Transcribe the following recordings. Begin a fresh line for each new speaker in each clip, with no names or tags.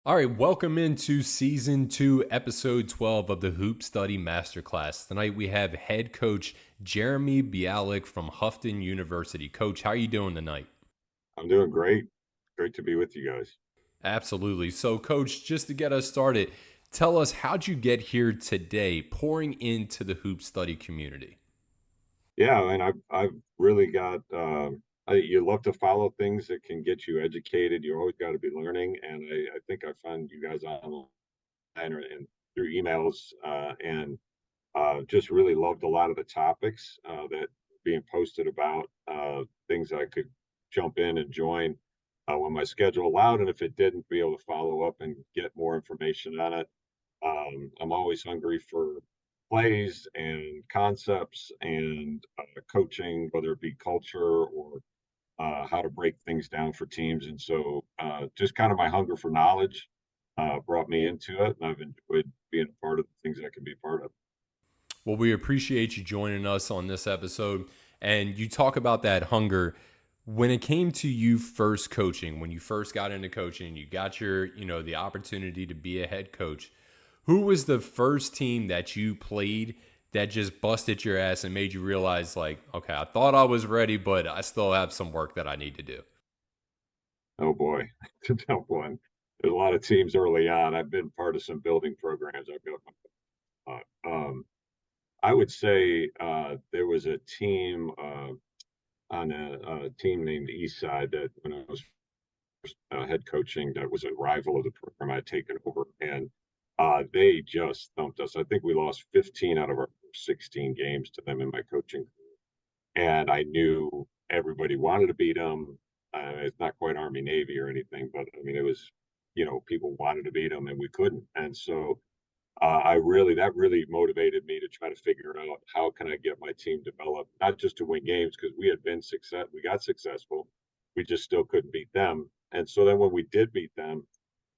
All right, welcome into season 2, episode 12 of the HoopStudy Masterclass. Tonight we have head coach Jeremy Bialek from Houghton University. Coach, how are you doing tonight?
I'm doing great. Great to be with you guys.
Absolutely. So, coach, just to get us started, tell us how'd you get here today pouring into the Hoop Study community?
Yeah, and I've really got you love to follow things that can get you educated. You always got to be learning, and I think I found you guys online and through emails, and just really loved a lot of the topics that being posted about things I could jump in and join when my schedule allowed, and if it didn't, be able to follow up and get more information on it. I'm always hungry for plays and concepts and coaching, whether it be culture or how to break things down for teams. And so, just kind of my hunger for knowledge brought me into it, and I've enjoyed being a part of the things I can be part of.
Well, we appreciate you joining us on this episode. And you talk about that hunger. When it came to you first coaching, when you first got into coaching, you got the opportunity to be a head coach. Who was the first team that you played that just busted your ass and made you realize, like, okay, I thought I was ready, but I still have some work that I need to do?
Oh boy, to tell one. There's a lot of teams early on. I've been part of some building programs. I've got I would say there was a team on a team named Eastside that when I was head coaching, that was a rival of the program I'd taken over, and they just thumped us. I think we lost 15 out of our 16 games to them in my coaching, and I knew everybody wanted to beat them. It's not quite Army Navy or anything, but I mean it was, people wanted to beat them and we couldn't, and so I really that really motivated me to try to figure out how can I get my team developed, not just to win games because we got successful, we just still couldn't beat them. And so then when we did beat them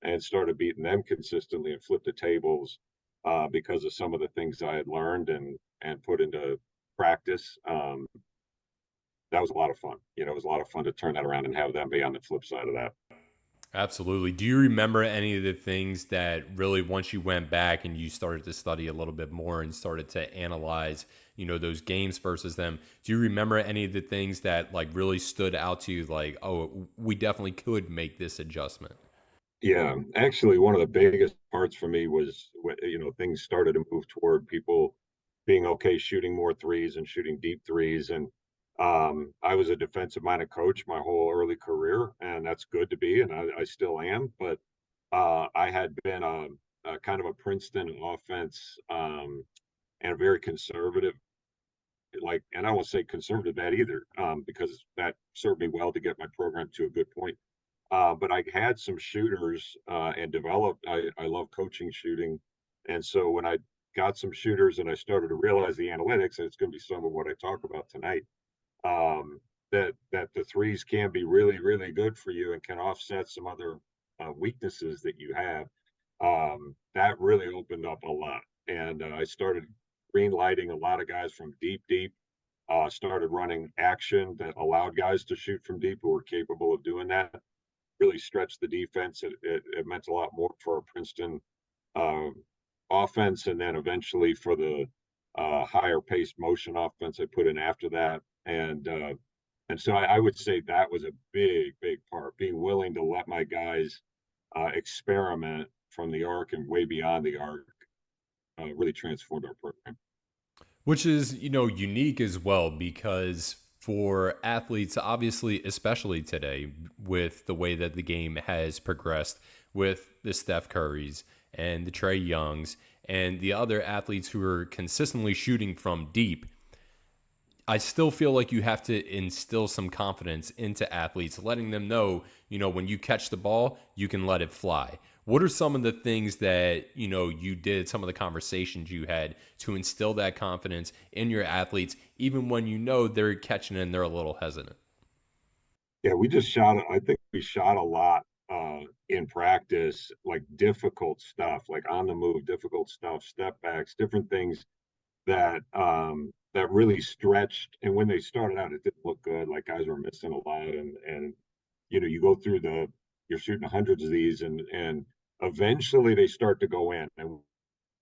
and started beating them consistently and flipped the tables because of some of the things I had learned and put into practice, that was a lot of fun. It was a lot of fun to turn that around and have them be on the flip side of that.
Absolutely. Do you remember any of the things that really, once you went back and you started to study a little bit more and started to analyze, those games versus them? Do you remember any of the things that like really stood out to you? Like, oh, we definitely could make this adjustment.
Yeah, actually, one of the biggest parts for me was when, things started to move toward people being okay shooting more threes and shooting deep threes. And I was a defensive minded coach my whole early career, and that's good to be, and I still am. But I had been a kind of a Princeton offense and a very conservative, and I won't say conservative bad either, because that served me well to get my program to a good point, but I had some shooters and developed. I love coaching shooting, and so when I got some shooters and I started to realize the analytics, and it's going to be some of what I talk about tonight, that the threes can be really really good for you and can offset some other weaknesses that you have. That really opened up a lot, and I started green lighting a lot of guys from deep deep. Started running action that allowed guys to shoot from deep who were capable of doing that, really stretched the defense. It meant a lot more for our Princeton uh, offense, and then eventually for the higher paced motion offense I put in after that. And so I would say that was a big, big part. Being willing to let my guys experiment from the arc and way beyond the arc really transformed our program.
Which is, unique as well because for athletes, obviously, especially today, with the way that the game has progressed with the Steph Currys and the Trey Youngs and the other athletes who are consistently shooting from deep, I still feel like you have to instill some confidence into athletes, letting them know, when you catch the ball, you can let it fly. What are some of the things that, you did, some of the conversations you had to instill that confidence in your athletes, even when they're catching it and they're a little hesitant?
Yeah, we just shot. I think we shot a lot in practice, like difficult stuff, like on the move, difficult stuff, step backs, different things that really stretched. And when they started out, it didn't look good. Like guys were missing a lot, and you go through you're shooting hundreds of these, and Eventually, they start to go in, and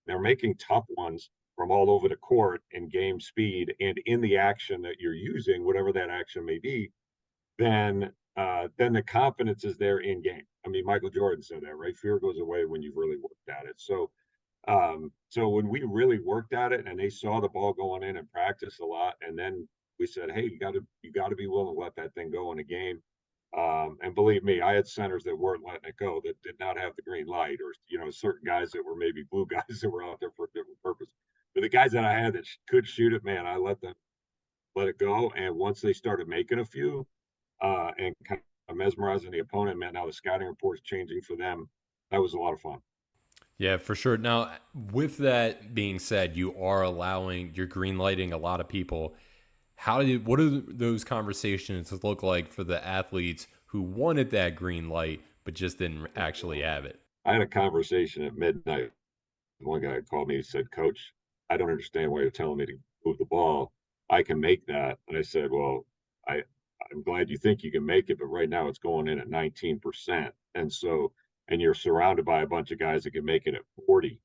they're making tough ones from all over the court in game speed and in the action that you're using, whatever that action may be. Then the confidence is there in game. I mean, Michael Jordan said that, right? Fear goes away when you've really worked at it. So when we really worked at it and they saw the ball going in and practice a lot, and then we said, hey, you got to be willing to let that thing go in a game. And believe me, I had centers that weren't letting it go, that did not have the green light, or certain guys that were maybe blue guys that were out there for a different purpose. But the guys that I had that could shoot it, man, I let it go. And once they started making a few, and kind of mesmerizing the opponent, man, now the scouting report's changing for them. That was a lot of fun.
Yeah, for sure. Now, with that being said, you're green lighting a lot of people. What do those conversations look like for the athletes who wanted that green light but just didn't actually have it?
I had a conversation at midnight. One guy called me and said, Coach, I don't understand why you're telling me to move the ball. I can make that. And I said, well, I, I'm glad you think you can make it, but right now it's going in at 19%. And you're surrounded by a bunch of guys that can make it at 40.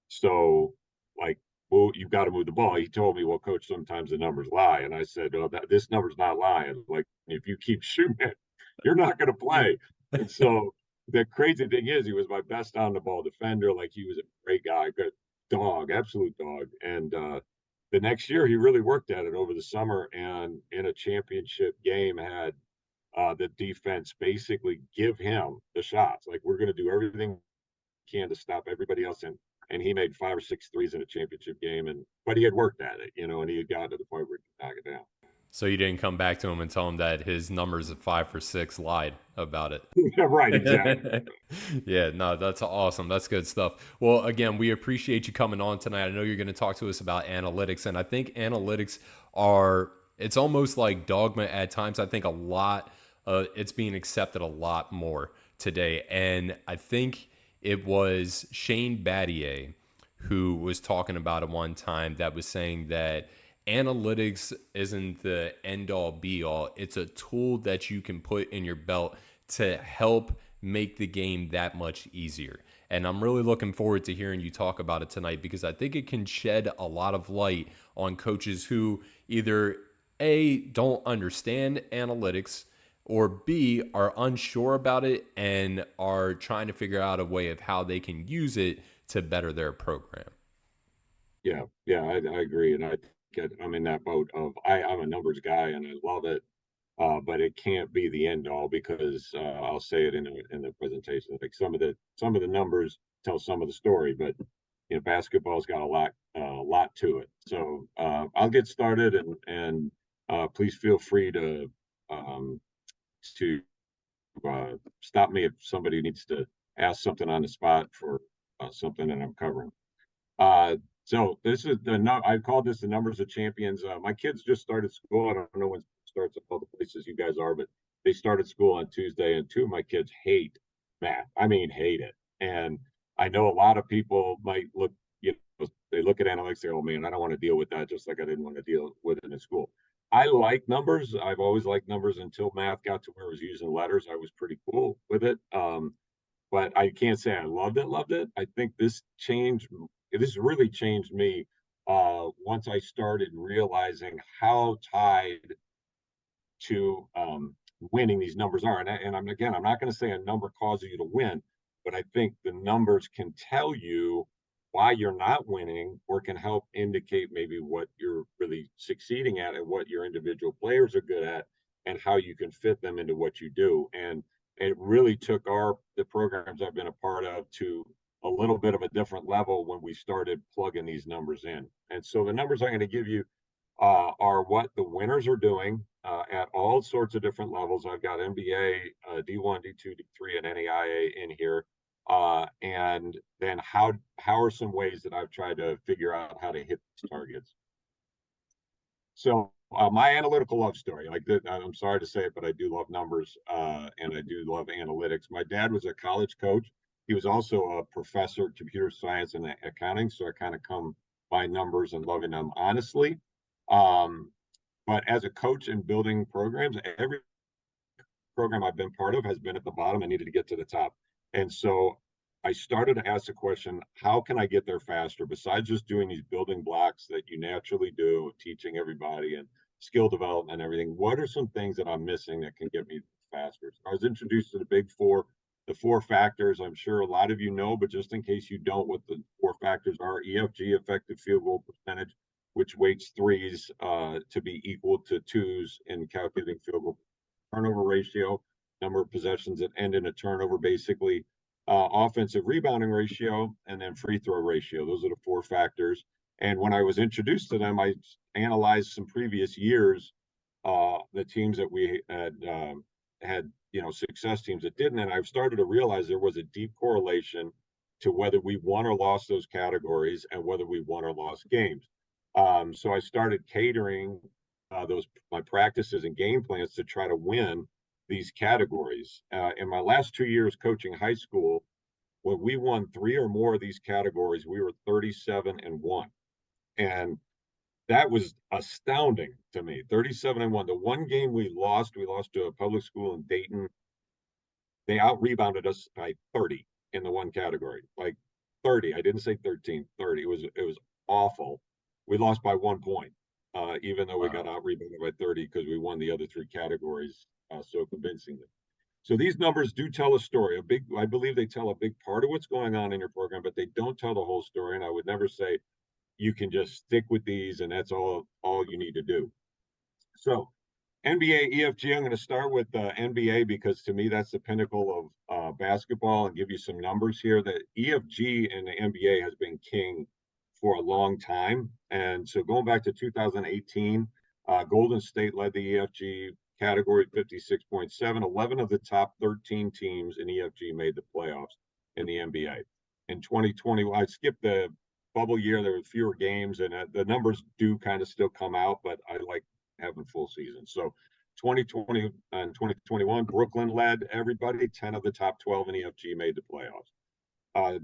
So, like, well, you've got to move the ball. He told me, well, coach, sometimes the numbers lie. And I said, oh, this number's not lying. Like, if you keep shooting it, you're not going to play. And so the crazy thing is, he was my best on the ball defender. Like, he was a great guy, good dog, absolute dog. And the next year, he really worked at it over the summer, and in a championship game, had the defense basically give him the shots. Like, we're going to do everything we can to stop everybody else. And he made 5 or 6 threes in a championship game. But he had worked at it, and he had gotten to the point where he could knock it down.
So you didn't come back to him and tell him that his numbers of 5 for 6 lied about it.
Yeah, right, exactly.
Yeah, no, that's awesome. That's good stuff. Well, again, we appreciate you coming on tonight. I know you're going to talk to us about analytics, and I think analytics it's almost like dogma at times. I think it's being accepted a lot more today. And I think it was Shane Battier who was talking about it one time that was saying that analytics isn't the end all be all. It's a tool that you can put in your belt to help make the game that much easier. And I'm really looking forward to hearing you talk about it tonight, because I think it can shed a lot of light on coaches who either A, don't understand analytics, or B, are unsure about it and are trying to figure out a way of how they can use it to better their program.
Yeah, I agree. And I'm in that boat of I'm a numbers guy and I love it. But it can't be the end all, because I'll say it in the presentation. Like, some of the numbers tell some of the story, but basketball's got a lot to it. So I'll get started, and please feel free um, to stop me if somebody needs to ask something on the spot for something that I'm covering. So this is I called this the numbers of champions. My kids just started school. I don't know when it starts at all the places you guys are, but they started school on Tuesday, and two of my kids hate math. I mean, hate it. And I know a lot of people might they look at analytics, they go, oh man, I don't want to deal with that, just like I didn't want to deal with it in school. I like numbers. I've always liked numbers until math got to where it was using letters. I was pretty cool with it. But I can't say I loved it. I think this really changed me once I started realizing how tied to winning these numbers are. I'm not going to say a number causes you to win, but I think the numbers can tell you why you're not winning, or can help indicate maybe what you're really succeeding at and what your individual players are good at, and how you can fit them into what you do. And it really took the programs I've been a part of to a little bit of a different level when we started plugging these numbers in. And so the numbers I'm going to give you are what the winners are doing at all sorts of different levels. I've got NBA, D1, D2, D3, and NAIA in here. And then how are some ways that I've tried to figure out how to hit these targets. So my analytical love story, I'm sorry to say it, but I do love numbers, and I do love analytics. My dad was a college coach. He was also a professor of computer science and accounting. So I kind of come by numbers and loving them honestly. But as a coach in building programs, every program I've been part of has been at the bottom. I needed to get to the top. And so I started to ask the question, how can I get there faster? Besides just doing these building blocks that you naturally do, teaching everybody and skill development and everything, what are some things that I'm missing that can get me faster? So I was introduced to the big four, the four factors. I'm sure a lot of you know, but just in case you don't, what the four factors are: EFG, effective field goal percentage, which weights threes to be equal to twos in calculating field goal; turnover ratio, number of possessions that end in a turnover, basically; offensive rebounding ratio; and then free throw ratio. Those are the four factors. And when I was introduced to them, I analyzed some previous years, the teams that we had, success teams that didn't, and I've started to realize there was a deep correlation to whether we won or lost those categories and whether we won or lost games. So I started catering those my practices and game plans to try to win these categories. In my last 2 years coaching high school, when we won three or more of these categories, we were 37-1, and that was astounding to me. 37-1. The one game we lost to a public school in Dayton. They out rebounded us by 30 in the one category, like 30. I didn't say 13, 30. It was awful. We lost by 1 point, even though we got
Wow.
out rebounded by 30 because we won the other three categories so convincingly. So these numbers do tell a story. I believe they tell a big part of what's going on in your program, but they don't tell the whole story. And I would never say you can just stick with these and that's all you need to do. So NBA EFG, I'm going to start with NBA because to me that's the pinnacle of basketball, and give you some numbers here. The EFG in the NBA has been king for a long time. And so going back to 2018, Golden State led the EFG category 56.7. 11 of the top 13 teams in EFG made the playoffs in the NBA. In 2020, I skipped the bubble year. There were fewer games, and the numbers do kind of still come out, but I like having full season. So 2020 and 2021, Brooklyn led everybody. 10 of the top 12 in EFG made the playoffs.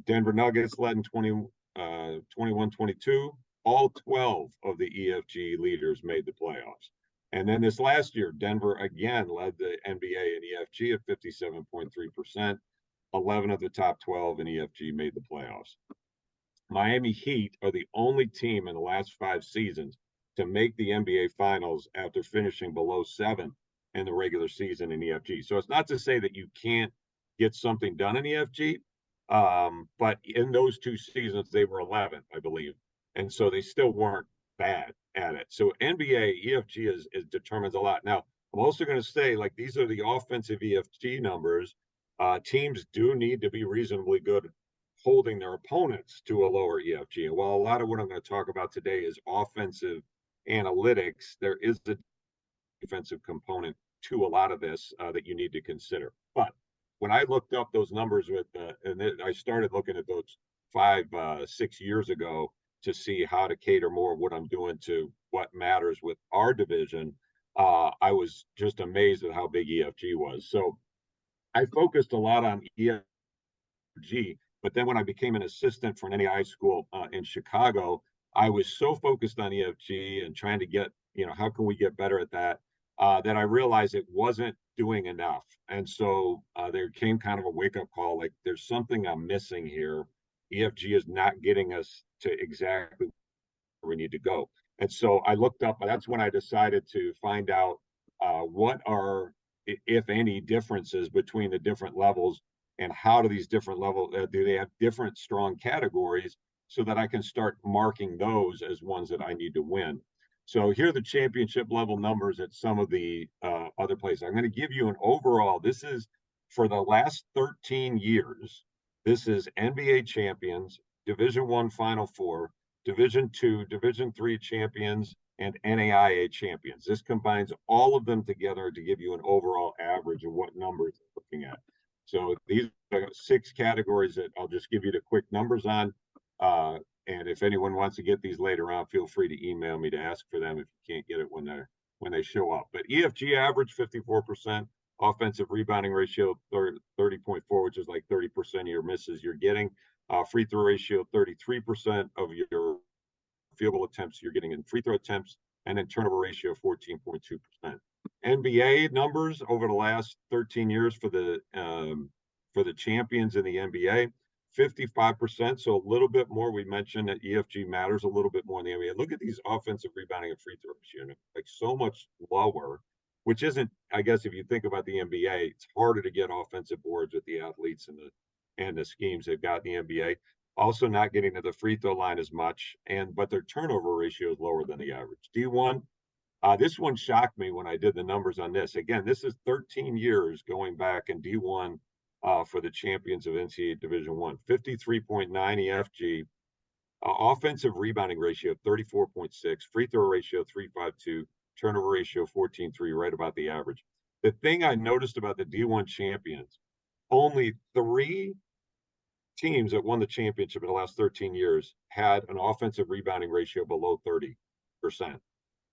Denver Nuggets led in 21-22. All 12 of the EFG leaders made the playoffs. And then this last year, Denver again led the NBA in EFG at 57.3%. 11 of the top 12 in EFG made the playoffs. Miami Heat are the only team in the last 5 seasons to make the NBA Finals after finishing below 7 in the regular season in EFG. So it's not to say that you can't get something done in EFG, but in those 2 seasons, they were 11th, I believe. And so they still weren't bad at it. So NBA EFG is determines a lot. Now, I'm also going to say, like, these are the offensive EFG numbers. Teams do need to be reasonably good holding their opponents to a lower EFG. And while a lot of what I'm going to talk about today is offensive analytics, there is a defensive component to a lot of this that you need to consider. But when I looked up those numbers I started looking at those 6 years ago to see how to cater more of what I'm doing to what matters with our division, I was just amazed at how big EFG was. So I focused a lot on EFG, but then when I became an assistant for an NAIA school in Chicago, I was so focused on EFG and trying to get, how can we get better at that, that I realized it wasn't doing enough. And so there came kind of a wake-up call, like there's something I'm missing here. EFG is not getting us to exactly where we need to go. And so I looked up, that's when I decided to find out what are, if any, differences between the different levels, and how do these different levels, do they have different strong categories, so that I can start marking those as ones that I need to win. So here are the championship level numbers at some of the other places. I'm going to give you an overall. This is for the last 13 years. This is NBA champions, Division I Final Four, Division II, Division III champions, and NAIA champions. This combines all of them together to give you an overall average of what numbers you're looking at. So these are 6 categories that I'll just give you the quick numbers on. And if anyone wants to get these later on, feel free to email me to ask for them if you can't get it when they show up. But EFG average 54%, offensive rebounding ratio 30.4, which is like 30% of your misses you're getting. Free throw ratio 33% of your field goal attempts you're getting in free throw attempts, and then turnover ratio 14.2%. NBA numbers over the last 13 years for the champions in the NBA: 55%, so a little bit more. We mentioned that EFG matters a little bit more in the NBA. Look at these offensive rebounding and free throws unit, like so much lower, which isn't, I guess, if you think about the NBA, it's harder to get offensive boards with the athletes and the schemes they've got in the NBA. Also, not getting to the free throw line as much, but their turnover ratio is lower than the average. D1, this one shocked me when I did the numbers on this. Again, this is 13 years going back in D1 for the champions of NCAA Division One. 53.9 EFG, offensive rebounding ratio 34.6, free throw ratio 3.52, turnover ratio 14.3, right about the average. The thing I noticed about the D1 champions, only 3 teams that won the championship in the last 13 years had an offensive rebounding ratio below 30%.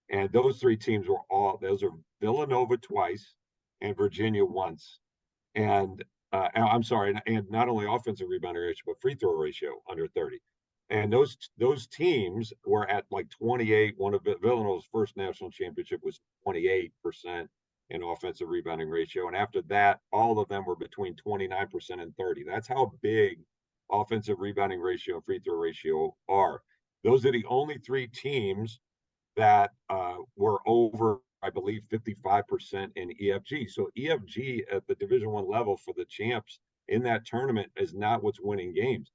And those 3 teams were those are Villanova twice and Virginia once. And I'm sorry, and not only offensive rebounding ratio, but free throw ratio under 30. And those teams were at like 28. One of Villanova's first national championship was 28% in offensive rebounding ratio. And after that, all of them were between 29% and 30. That's how big offensive rebounding ratio and free throw ratio are. Those are the only 3 teams that were over, I believe, 55% in EFG. So EFG at the Division One level for the champs in that tournament is not what's winning games.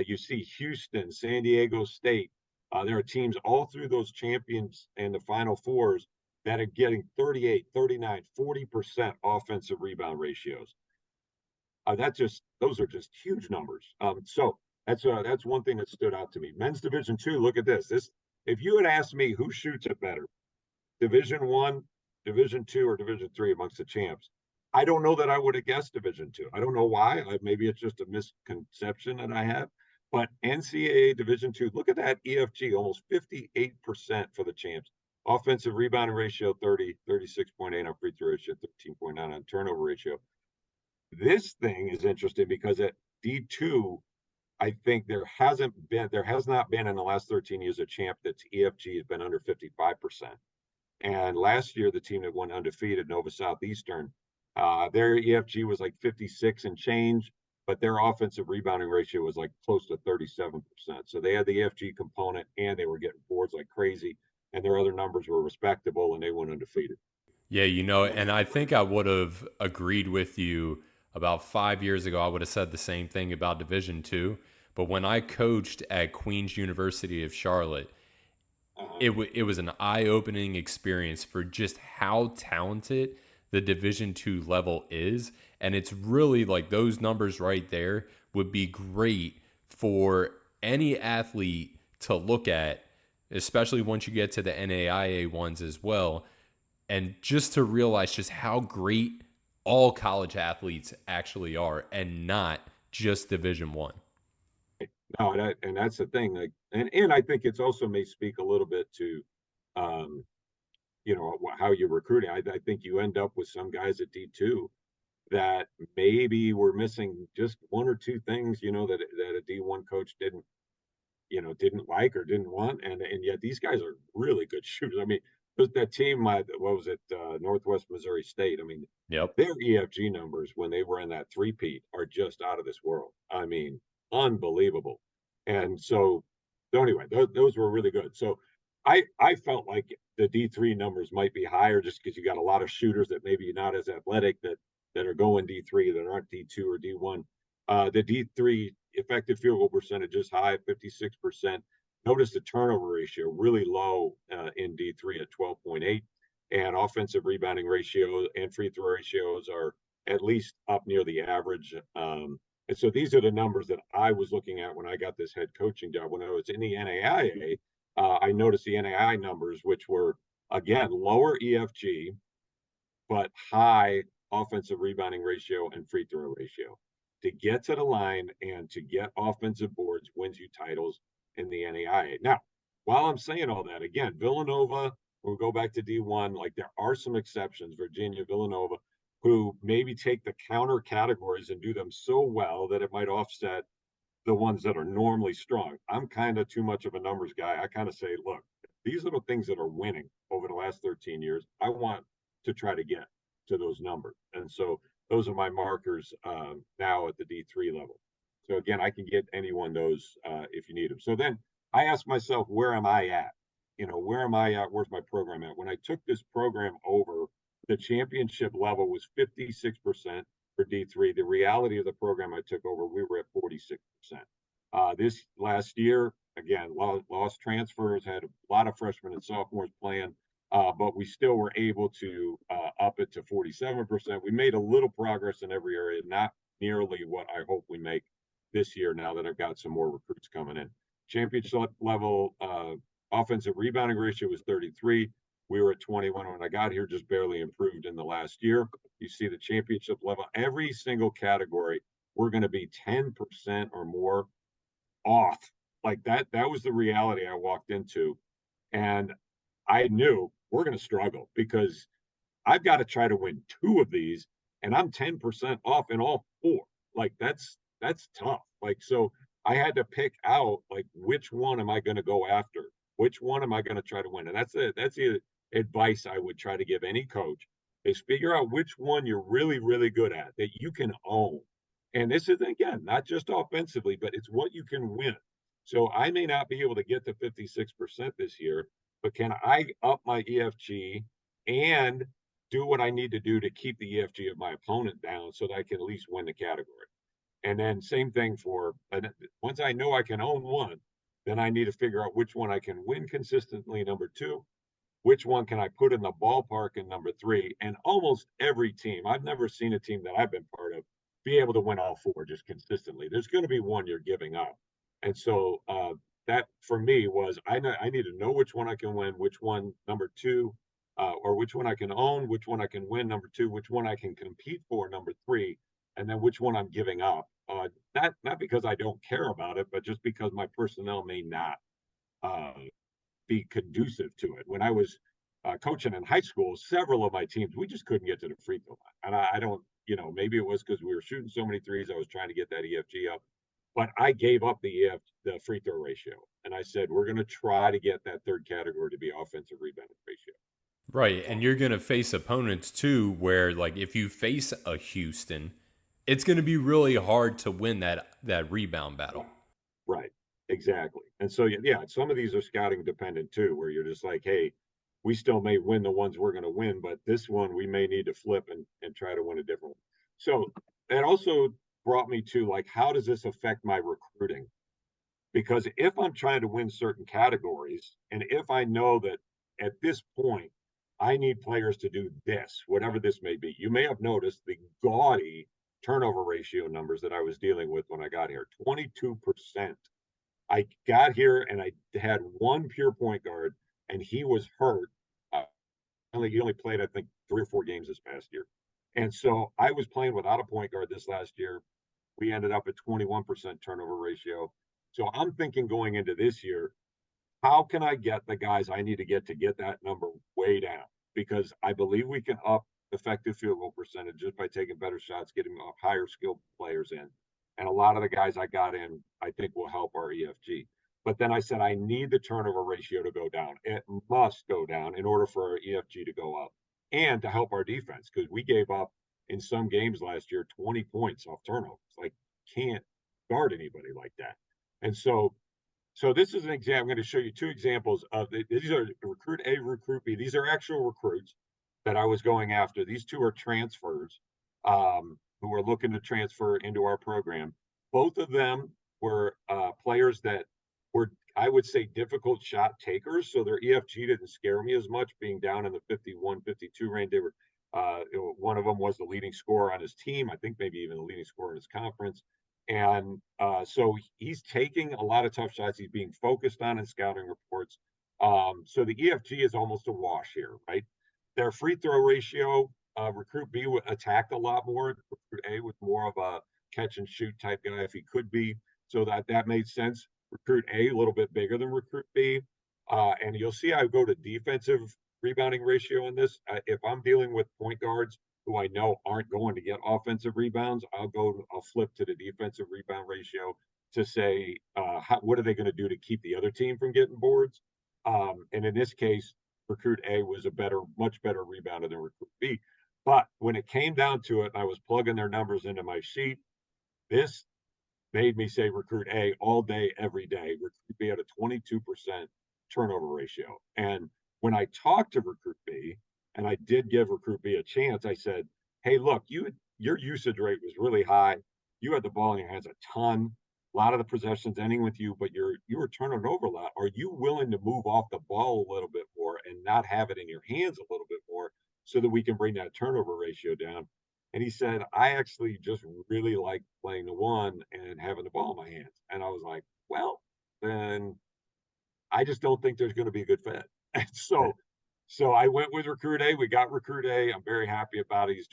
You see Houston, San Diego State. There are teams all through those champions and the Final Fours that are getting 38, 39, 40% offensive rebound ratios. Those are just huge numbers. So that's one thing that stood out to me. Men's Division Two. Look at this. If you had asked me who shoots it better, Division One, Division Two, or Division Three amongst the champs, I don't know that I would have guessed Division Two. I don't know why. Maybe it's just a misconception that I have. But NCAA Division Two, look at that EFG, almost 58% for the champs. Offensive rebounding ratio 30, 36.8 on free throw ratio, 13.9 on turnover ratio. This thing is interesting because at D2, I think there has not been in the last 13 years a champ that's EFG has been under 55%. And last year, the team that went undefeated, Nova Southeastern, their EFG was like 56 and change, but their offensive rebounding ratio was like close to 37%. So they had the EFG component and they were getting boards like crazy, and their other numbers were respectable, and they went undefeated.
Yeah, and I think I would have agreed with you about 5 years ago. I would have said the same thing about Division Two. But when I coached at Queen's University of Charlotte, it was an eye-opening experience for just how talented the Division Two level is. And it's really like those numbers right there would be great for any athlete to look at, especially once you get to the NAIA ones as well, and just to realize just how great all college athletes actually are and not just Division One.
No, and that's the thing. Like, and I think it's also may speak a little bit to, um, how you're recruiting. I think you end up with some guys at D2 that maybe were missing just 1 or 2 things, that a D1 coach didn't like or didn't want, and yet these guys are really good shooters. I mean, that team, what was it, Northwest Missouri State? I mean,
Yep.
their EFG numbers when they were in that three-peat are just out of this world. I mean, unbelievable. And so anyway, those were really good. So I felt like the D3 numbers might be higher just because you got a lot of shooters that maybe not as athletic that are going D3 that aren't D2 or D1. The D3 effective field goal percentage is high, 56%. Notice the turnover ratio really low in D3 at 12.8, and offensive rebounding ratio and free throw ratios are at least up near the average. And so these are the numbers that I was looking at when I got this head coaching job. When I was in the NAIA, I noticed the NAIA numbers, which were, again, lower EFG, but high offensive rebounding ratio and free throw ratio. To get to the line and to get offensive boards wins you titles in the NAIA. Now, while I'm saying all that, again, Villanova, we'll go back to D1, like there are some exceptions, Virginia, Villanova, who maybe take the counter categories and do them so well that it might offset the ones that are normally strong. I'm kind of too much of a numbers guy. I kind of say, look, these are the things that are winning over the last 13 years. I want to try to get to those numbers. And so those are my markers now at the D3 level. So again, I can get anyone those if you need them. So then I asked myself, where am I at? Where am I at? Where's my program at? When I took this program over, the championship level was 56% for D3. The reality of the program I took over, we were at 46%. This last year, again, lost transfers, had a lot of freshmen and sophomores playing, but we still were able to up it to 47%. We made a little progress in every area, not nearly what I hope we make this year now that I've got some more recruits coming in. Championship level offensive rebounding ratio was 33. We were at 21 when I got here, just barely improved in the last year. You see the championship level, every single category, we're going to be 10% or more off. Like that was the reality I walked into. And I knew we're going to struggle because I've got to try to win 2 of these, and I'm 10% off in all 4. Like that's tough. Like so, I had to pick out like which one am I going to go after, which one am I going to try to win, and that's it. That's the advice I would try to give any coach is figure out which one you're really really good at that you can own. And this is again not just offensively, but it's what you can win. So I may not be able to get to 56% this year, but can I up my EFG and do what I need to do to keep the EFG of my opponent down so that I can at least win the category. And then same thing for once I know I can own one, then I need to figure out which one I can win consistently, number 2, which one can I put in the ballpark in number 3. And almost every team, I've never seen a team that I've been part of be able to win all 4 just consistently. There's going to be one you're giving up. And so that for me was I need to know which one I can win, which one number 2, or which one I can own, which one I can win, number 2, which one I can compete for, number 3, and then which one I'm giving up. Not because I don't care about it, but just because my personnel may not uh, be conducive to it. When I was coaching in high school, several of my teams, we just couldn't get to the free throw line. And I don't, maybe it was because we were shooting so many threes, I was trying to get that EFG up. But I gave up the free throw ratio. And I said, we're going to try to get that third category to be offensive rebounding ratio.
Right. And you're going to face opponents too, where like if you face a Houston, it's going to be really hard to win that rebound battle.
Right. Exactly. And so, yeah, some of these are scouting dependent too, where you're just like, hey, we still may win the ones we're going to win, but this one we may need to flip and try to win a different one. So that also brought me to like, how does this affect my recruiting? Because if I'm trying to win certain categories, and if I know that at this point I need players to do this, whatever this may be, you may have noticed the gaudy turnover ratio numbers that I was dealing with when I got here 22%. I got here and I had one pure point guard, and he was hurt. He only played, I think, 3 or 4 games this past year. And so I was playing without a point guard this last year. We ended up at 21% turnover ratio. So I'm thinking going into this year, how can I get the guys I need to get that number way down? Because I believe we can up effective field goal percentage just by taking better shots, getting higher skilled players in. And a lot of the guys I got in, I think will help our EFG. But then I said, I need the turnover ratio to go down. It must go down in order for our EFG to go up and to help our defense because we gave up in some games last year 20 points off turnovers. Like, can't guard anybody like that. And so this is an example. I'm going to show you 2 examples of these are recruit A, recruit B. These are actual recruits that I was going after. These 2 are transfers who are looking to transfer into our program. Both of them were players that were, I would say, difficult shot takers. So their EFG didn't scare me as much, being down in the 51, 52 range. They were one of them was the leading scorer on his team. I think maybe even the leading scorer in his conference. And so he's taking a lot of tough shots. He's being focused on in scouting reports. So the EFG is almost a wash here, right? Their free throw ratio, recruit B attacked a lot more. Recruit A was more of a catch and shoot type guy if he could be. So that made sense. Recruit A a little bit bigger than recruit B. And you'll see I go to defensive rebounding ratio in this. If I'm dealing with point guards who I know aren't going to get offensive rebounds, I'll flip to the defensive rebound ratio to say, what are they going to do to keep the other team from getting boards? And in this case, recruit A was much better rebounder than recruit B. But when it came down to it, and I was plugging their numbers into my sheet, this made me say recruit A all day, every day. Recruit B had a 22% turnover ratio. And when I talked to recruit B, and I did give recruit B a chance, I said, hey, look, your usage rate was really high. You had the ball in your hands a ton, a lot of the possessions ending with you, but you were turning over a lot. Are you willing to move off the ball a little bit more and not have it in your hands a little bit more so that we can bring that turnover ratio down? And he said, I actually just really like playing the one and having the ball in my hands. And I was like, well, then I just don't think there's going to be a good fit. And so I went with recruit A. We got recruit A. I'm very happy about it. He's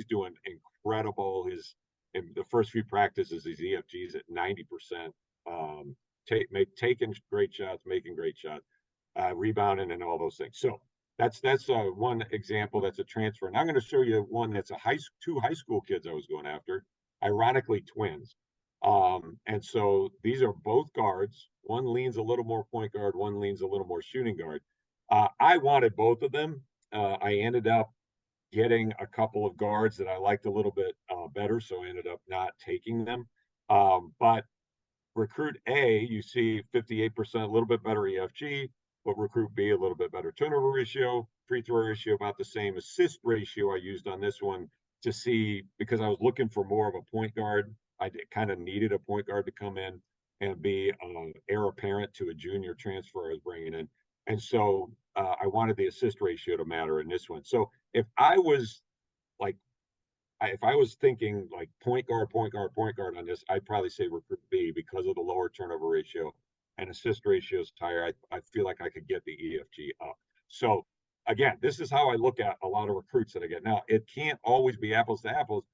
doing incredible. His in the first few practices, his EFGs at 90%. Taking great shots, making great shots, rebounding, and all those things. So that's one example. That's a transfer. And I'm going to show you one that's two high school kids I was going after, ironically twins. And so these are both guards. One leans a little more point guard, one leans a little more shooting guard. I wanted both of them. I ended up getting a couple of guards that I liked a little bit better, so I ended up not taking them. But recruit A, you see 58%, a little bit better EFG, but recruit B, a little bit better turnover ratio, free throw ratio about the same. Assist ratio I used on this one to see, because I was looking for more of a point guard. I kind of needed a point guard to come in and be heir apparent to a junior transfer I was bringing in. And so I wanted the assist ratio to matter in this one. So like if I was thinking like point guard, point guard, point guard on this, I'd probably say recruit B because of the lower turnover ratio and assist ratio is higher. I feel like I could get the EFG up. So again, this is how I look at a lot of recruits that I get. Now, it can't always be apples to apples.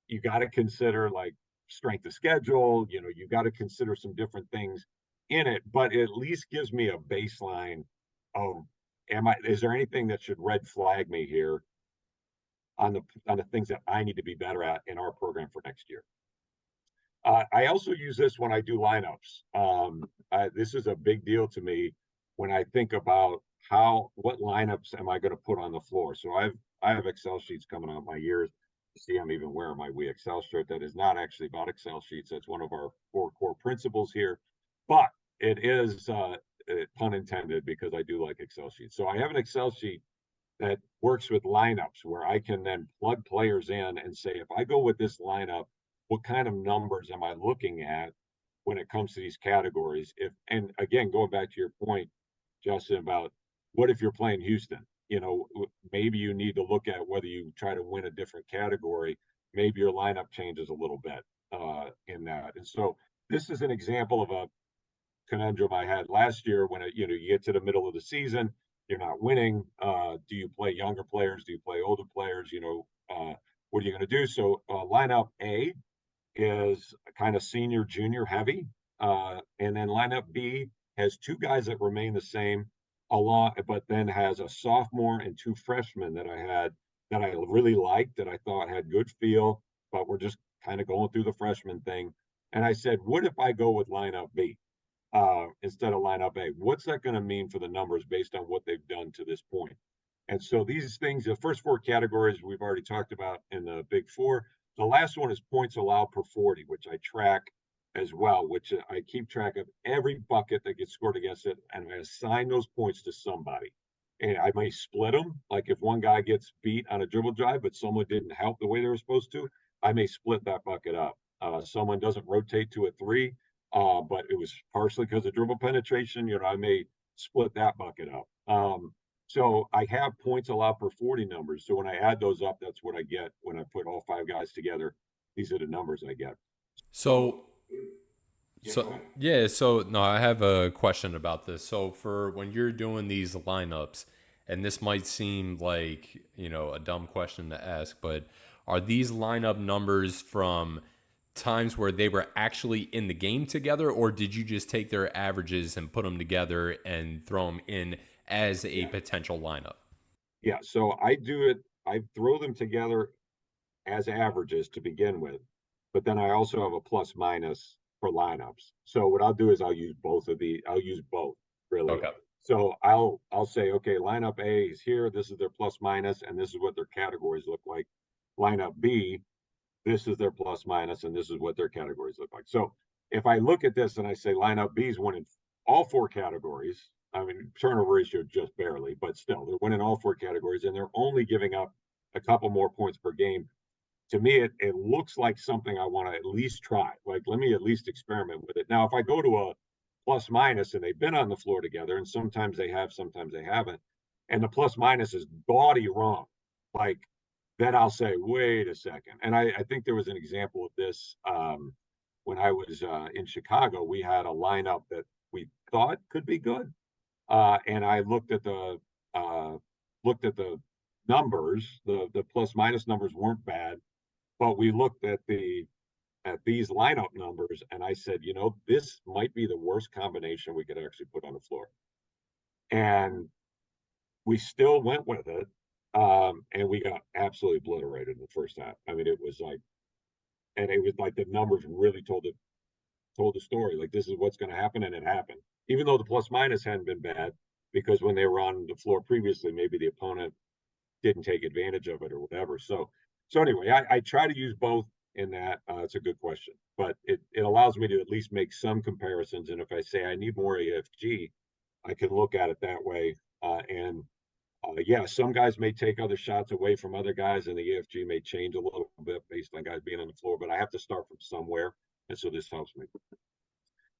You got to consider like strength of schedule. You got to consider some different things in it, but it at least gives me a baseline of is there anything that should red flag me here on the things that I need to be better at in our program for next year. I also use this when I do lineups. This is a big deal to me when I think about what lineups am I going to put on the floor. So I have Excel sheets coming out my ears. See, I'm even wearing my We Excel shirt. That is not actually about Excel sheets. That's one of our 4 core principles here, but it is pun intended because I do like Excel sheets. So I have an Excel sheet that works with lineups where I can then plug players in and say, if I go with this lineup, what kind of numbers am I looking at when it comes to these categories? And again, going back to your point, Justin, about what if you're playing Houston? Maybe you need to look at whether you try to win a different category. Maybe your lineup changes a little bit in that. And so this is an example of a conundrum I had last year when you get to the middle of the season, you're not winning. Do you play younger players? Do you play older players? What are you going to do? So lineup A is kind of senior, junior heavy. And then lineup B has 2 guys that remain the same but then has a sophomore and 2 freshmen that I had that I really liked, that I thought had good feel, but we're just kind of going through the freshman thing. And I said, what if I go with lineup B? Instead of lineup A. What's that going to mean for the numbers based on what they've done to this point? And so these things, the first 4 categories we've already talked about in the big 4. The last one is points allowed per 40, which I track as well, which I keep track of every bucket that gets scored against it, and I assign those points to somebody. And I may split them. Like if one guy gets beat on a dribble drive, but someone didn't help the way they were supposed to, I may split that bucket up. Someone doesn't rotate to a 3, but it was partially because of dribble penetration. I may split that bucket up. So I have points allowed per 40 numbers. So when I add those up, that's what I get when I put all 5 guys together. These are the numbers I get.
So,
Yeah,
so no, I have a question about this. So for when you're doing these lineups, and this might seem like, a dumb question to ask, but are these lineup numbers from times where they were actually in the game together, or did you just take their averages and put them together and throw them in as a potential lineup?
Yeah, so I throw them together as averages to begin with, but then I also have a plus minus for lineups. So what I'll do is I'll use both really.
Okay.
So I'll say, okay, lineup A is here, this is their plus minus, and this is what their categories look like. Lineup B, this is their plus minus, and this is what their categories look like. So if I look at this and I say lineup B is winning all four categories, I mean, turnover ratio just barely, but still, they're winning all four categories and they're only giving up a couple more points per game. To me, it looks like something I want to at least try. Like, let me at least experiment with it. Now, if I go to a plus minus and they've been on the floor together, and sometimes they have, sometimes they haven't, and the plus minus is gaudy wrong, like, then I'll say, wait a second. And I think there was an example of this when I was in Chicago. We had a lineup that we thought could be good, and I uh, looked at the numbers. The plus minus numbers weren't bad, but we looked at these lineup numbers, and I said, you know, this might be the worst combination we could actually put on the floor. And we still went with it, and we got absolutely obliterated in the first half. I mean, it was like, and it was like the numbers really told the story. Like, this is what's going to happen, and it happened. Even though the plus minus hadn't been bad, because when they were on the floor previously, maybe the opponent didn't take advantage of it or whatever. So anyway, I try to use both in that. It's a good question, but it allows me to at least make some comparisons. And if I say I need more AFG, I can look at it that way. And yeah, some guys may take other shots away from other guys, and the EFG may change a little bit based on guys being on the floor. But I have to start from somewhere, and so this helps me.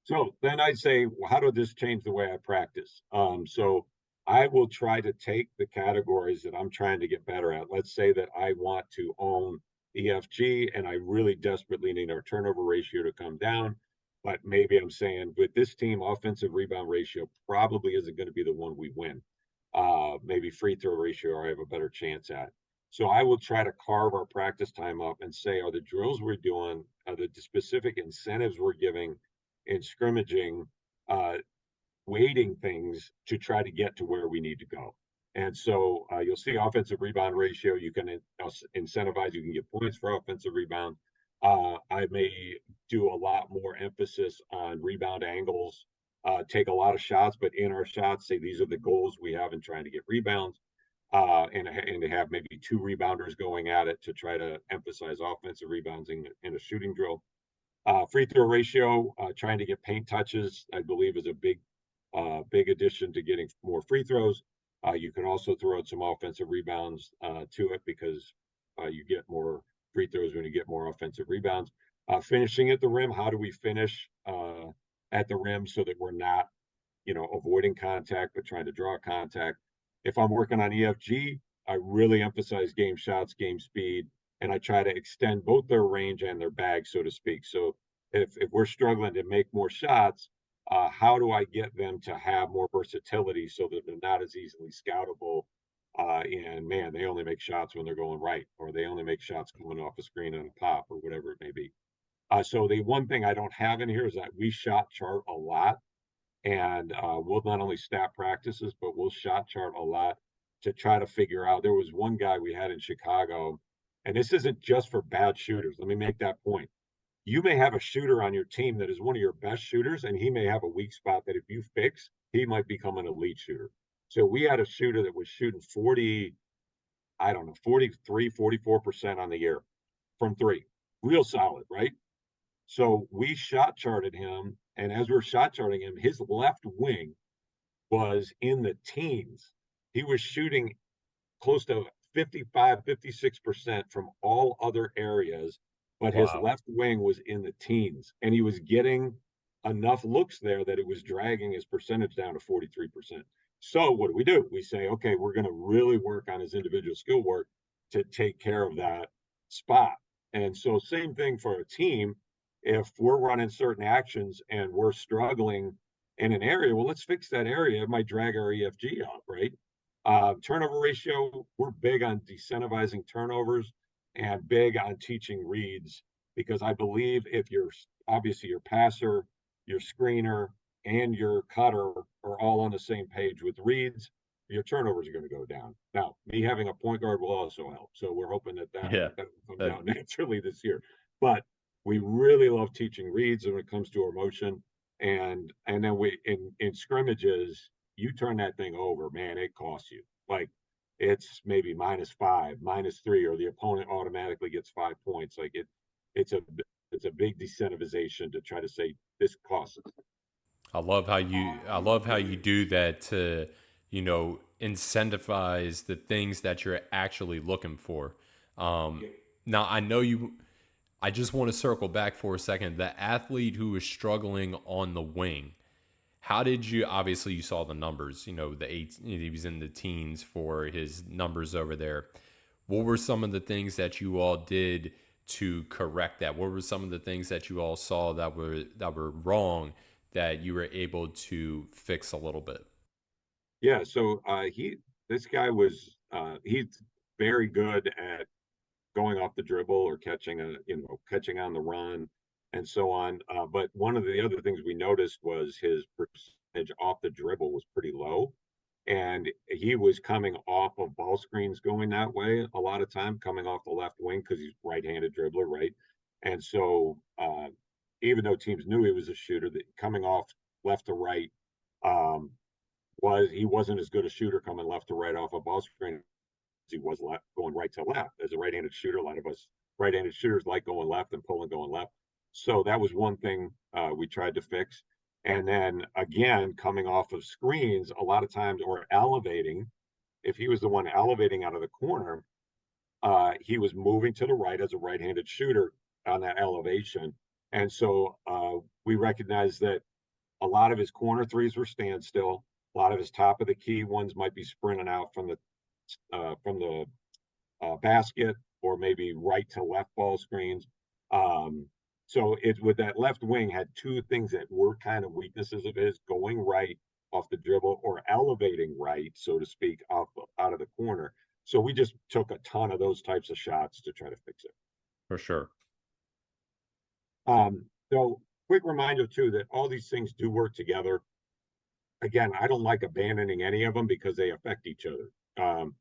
So then I'd say, well, how did this change the way I practice? So I will try to take the categories that I'm trying to get better at. Let's say that I want to own EFG and I really desperately need our turnover ratio to come down. But maybe I'm saying with this team, offensive rebound ratio probably isn't going to be the one we win. Maybe free throw ratio I have a better chance at. So I will try to carve our practice time up and say, are the drills we're doing, are the specific incentives we're giving in scrimmaging, uh, weighting things to try to get to where we need to go. And so you'll see offensive rebound ratio. You can incentivize, you can get points for offensive rebound. I may do a lot more emphasis on rebound angles, take a lot of shots, but in our shots, say these are the goals we have in trying to get rebounds. And to have maybe two rebounders going at it to try to emphasize offensive rebounds in a shooting drill. Free throw ratio, trying to get paint touches, I believe, is a big addition to getting more free throws. You can also throw out some offensive rebounds to it because you get more free throws when you get more offensive rebounds. Finishing at the rim, how do we finish at the rim so that we're not, avoiding contact but trying to draw contact? If I'm working on EFG, I really emphasize game shots, game speed, and I try to extend both their range and their bag, so to speak. So if we're struggling to make more shots, how do I get them to have more versatility so that they're not as easily scoutable? And man, they only make shots when they're going right, or they only make shots coming off a screen on a pop, or whatever it may be. So the one thing I don't have in here is that we shot chart a lot, and we'll not only stat practices, but we'll shot chart a lot to try to figure out. There was one guy we had in Chicago, and this isn't just for bad shooters. Let me make that point. You may have a shooter on your team that is one of your best shooters, and he may have a weak spot that if you fix, he might become an elite shooter. So we had a shooter that was shooting 40, I don't know, 43, 44% on the year from three. Real solid, right? So we shot charted him, and as we're shot charting him, his left wing was in the teens. He was shooting close to 55, 56% from all other areas, but his
Wow.
left wing was in the teens. And he was getting enough looks there that it was dragging his percentage down to 43%. So what do? We say, okay, we're going to really work on his individual skill work to take care of that spot. And so, same thing for a team. If we're running certain actions and we're struggling in an area, well, let's fix that area. It might drag our EFG up, right? Turnover ratio, we're big on decentivizing turnovers and big on teaching reads, because I believe if you're obviously your passer, your screener, and your cutter are all on the same page with reads, your turnovers are going to go down. Now, me having a point guard will also help. So we're hoping
Yeah.
that will come
That,
down naturally this year. But we really love teaching reads when it comes to our motion. And then we in scrimmages, you turn that thing over, man, it costs you. Like, it's maybe -5, -3, or the opponent automatically gets 5 points. Like it's a it's a big decentivization to try to say this costs.
I love how you do that to, incentivize the things that you're actually looking for. Um, Now I know I just want to circle back for a second. The athlete who was struggling on the wing, how did you, obviously you saw the numbers, the eight, he was in the teens for his numbers over there. What were some of the things that you all did to correct that? What were some of the things that you all saw that were wrong that you were able to fix a little bit?
Yeah, so this guy was he's very good at going off the dribble or catching on the run and so on. But one of the other things we noticed was his percentage off the dribble was pretty low. And he was coming off of ball screens going that way a lot of time, coming off the left wing because he's right-handed dribbler, right? And so even though teams knew he was a shooter, that coming off left to right um, he wasn't as good a shooter coming left to right off a ball screen he was going right to left. As a right-handed shooter, a lot of us right-handed shooters like going left and pulling going left. So that was one thing we tried to fix. And then again, coming off of screens, a lot of times, or elevating, if he was the one elevating out of the corner, he was moving to the right as a right-handed shooter on that elevation. And so we recognized that a lot of his corner threes were standstill. A lot of his top of the key ones might be sprinting out from the basket or maybe right to left ball screens. So it's with that left wing had two things that were kind of weaknesses of his: going right off the dribble or elevating right, so to speak, out of the corner. So we just took a ton of those types of shots to try to fix it.
For sure.
So quick reminder too that all these things do work together. Again, I don't like abandoning any of them because they affect each other.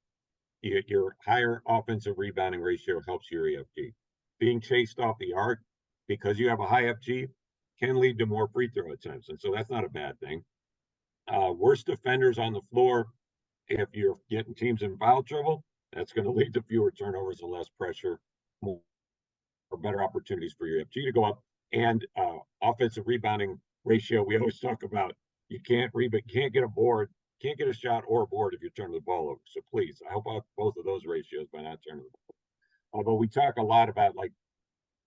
Your higher offensive rebounding ratio helps your EFG. Being chased off the arc because you have a high FG can lead to more free throw attempts. And so that's not a bad thing. Worse defenders on the floor, if you're getting teams in foul trouble, that's going to lead to fewer turnovers and less pressure, more or better opportunities for your FG to go up. And offensive rebounding ratio, we always talk about you can't get a board, can't get a shot or a board if you're turning the ball over. So please, I help out both of those ratios by not turning the ball. Although we talk a lot about like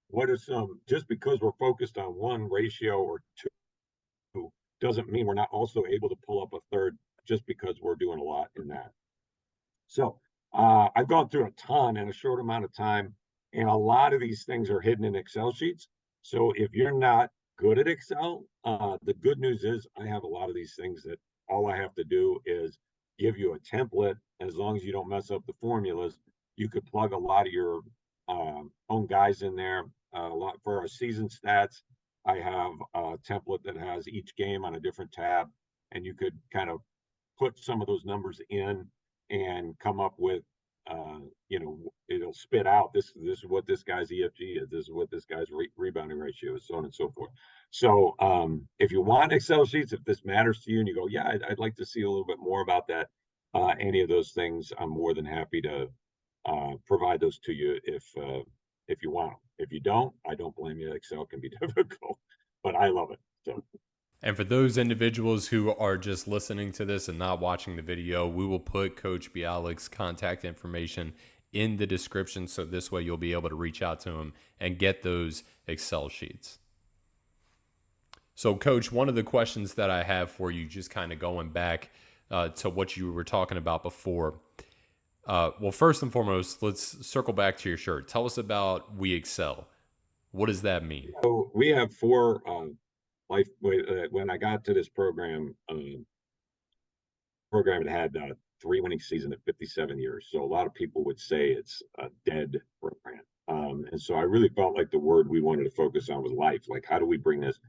what are some, just because we're focused on one ratio or two doesn't mean we're not also able to pull up a third just because we're doing a lot in that. So I've gone through a ton in a short amount of time, and a lot of these things are hidden in Excel sheets. So if you're not good at Excel, the good news is I have a lot of these things that all I have to do is give you a template. As long as you don't mess up the formulas, you could plug a lot of your own guys in there. A lot for our season stats. I have a template that has each game on a different tab, and you could kind of put some of those numbers in and come up with it'll spit out this is what this guy's EFG is, this is what this guy's rebounding ratio is, so on and so forth. So if you want Excel sheets, if this matters to you and you go, yeah, I'd like to see a little bit more about that, any of those things, I'm more than happy to provide those to you if you want them. If you don't, I don't blame you. Excel can be difficult, but I love it. So
And for those individuals who are just listening to this and not watching the video, we will put Coach Bialek's contact information in the description, so this way you'll be able to reach out to him and get those Excel sheets. So, Coach, one of the questions that I have for you, just kind of going back to what you were talking about before. Well, first and foremost, let's circle back to your shirt. Tell us about We Excel. What does that mean?
so we have four life when I got to this program it had 3 winning season at 57 years. So a lot of people would say it's a dead program. And so I really felt like the word we wanted to focus on was life. Like, how do we bring this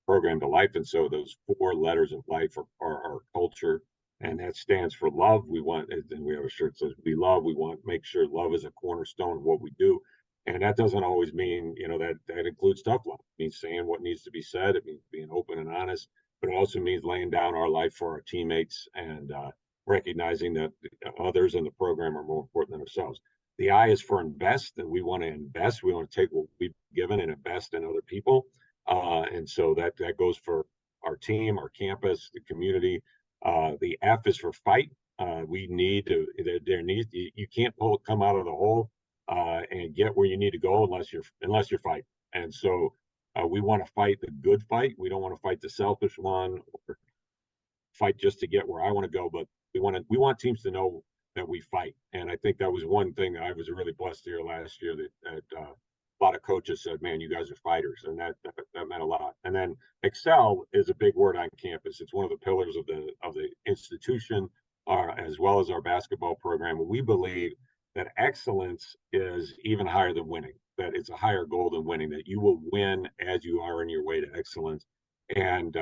program to life? And so those four letters of life are our culture, and that stands for love. We want, and we have a shirt that says we love. We want to make sure love is a cornerstone of what we do. And that doesn't always mean, that includes tough love. It means saying what needs to be said. It means being open and honest, but it also means laying down our life for our teammates and recognizing that others in the program are more important than ourselves. The I is for invest, and we want to invest. We want to take what we've given and invest in other people. And so that goes for our team, our campus, the community. The F is for fight. We need to, there needs, you can't come out of the hole and get where you need to go unless you're fighting. And so we want to fight the good fight. We don't want to fight the selfish one or fight just to get where I want to go, but we want teams to know that we fight. And I think that was one thing I was really blessed here last year that a lot of coaches said, "Man, you guys are fighters," and that meant a lot. And then excel is a big word on campus. It's one of the pillars of the institution, as well as our basketball program. We believe that excellence is even higher than winning. That it's a higher goal than winning. That you will win as you are in your way to excellence. And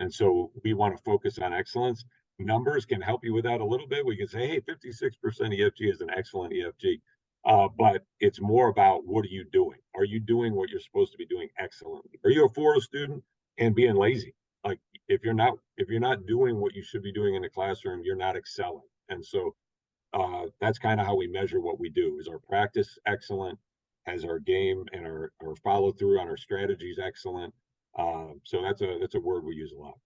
so we want to focus on excellence. Numbers can help you with that a little bit. We can say, hey, 56% EFG is an excellent EFG. But it's more about what are you doing? Are you doing what you're supposed to be doing excellently? Are you a 4.0 student and being lazy? Like if you're not doing what you should be doing in the classroom, you're not excelling. And so that's kind of how we measure what we do. Is our practice excellent? Has our game and our follow through on our strategies excellent? So that's a word we use a lot.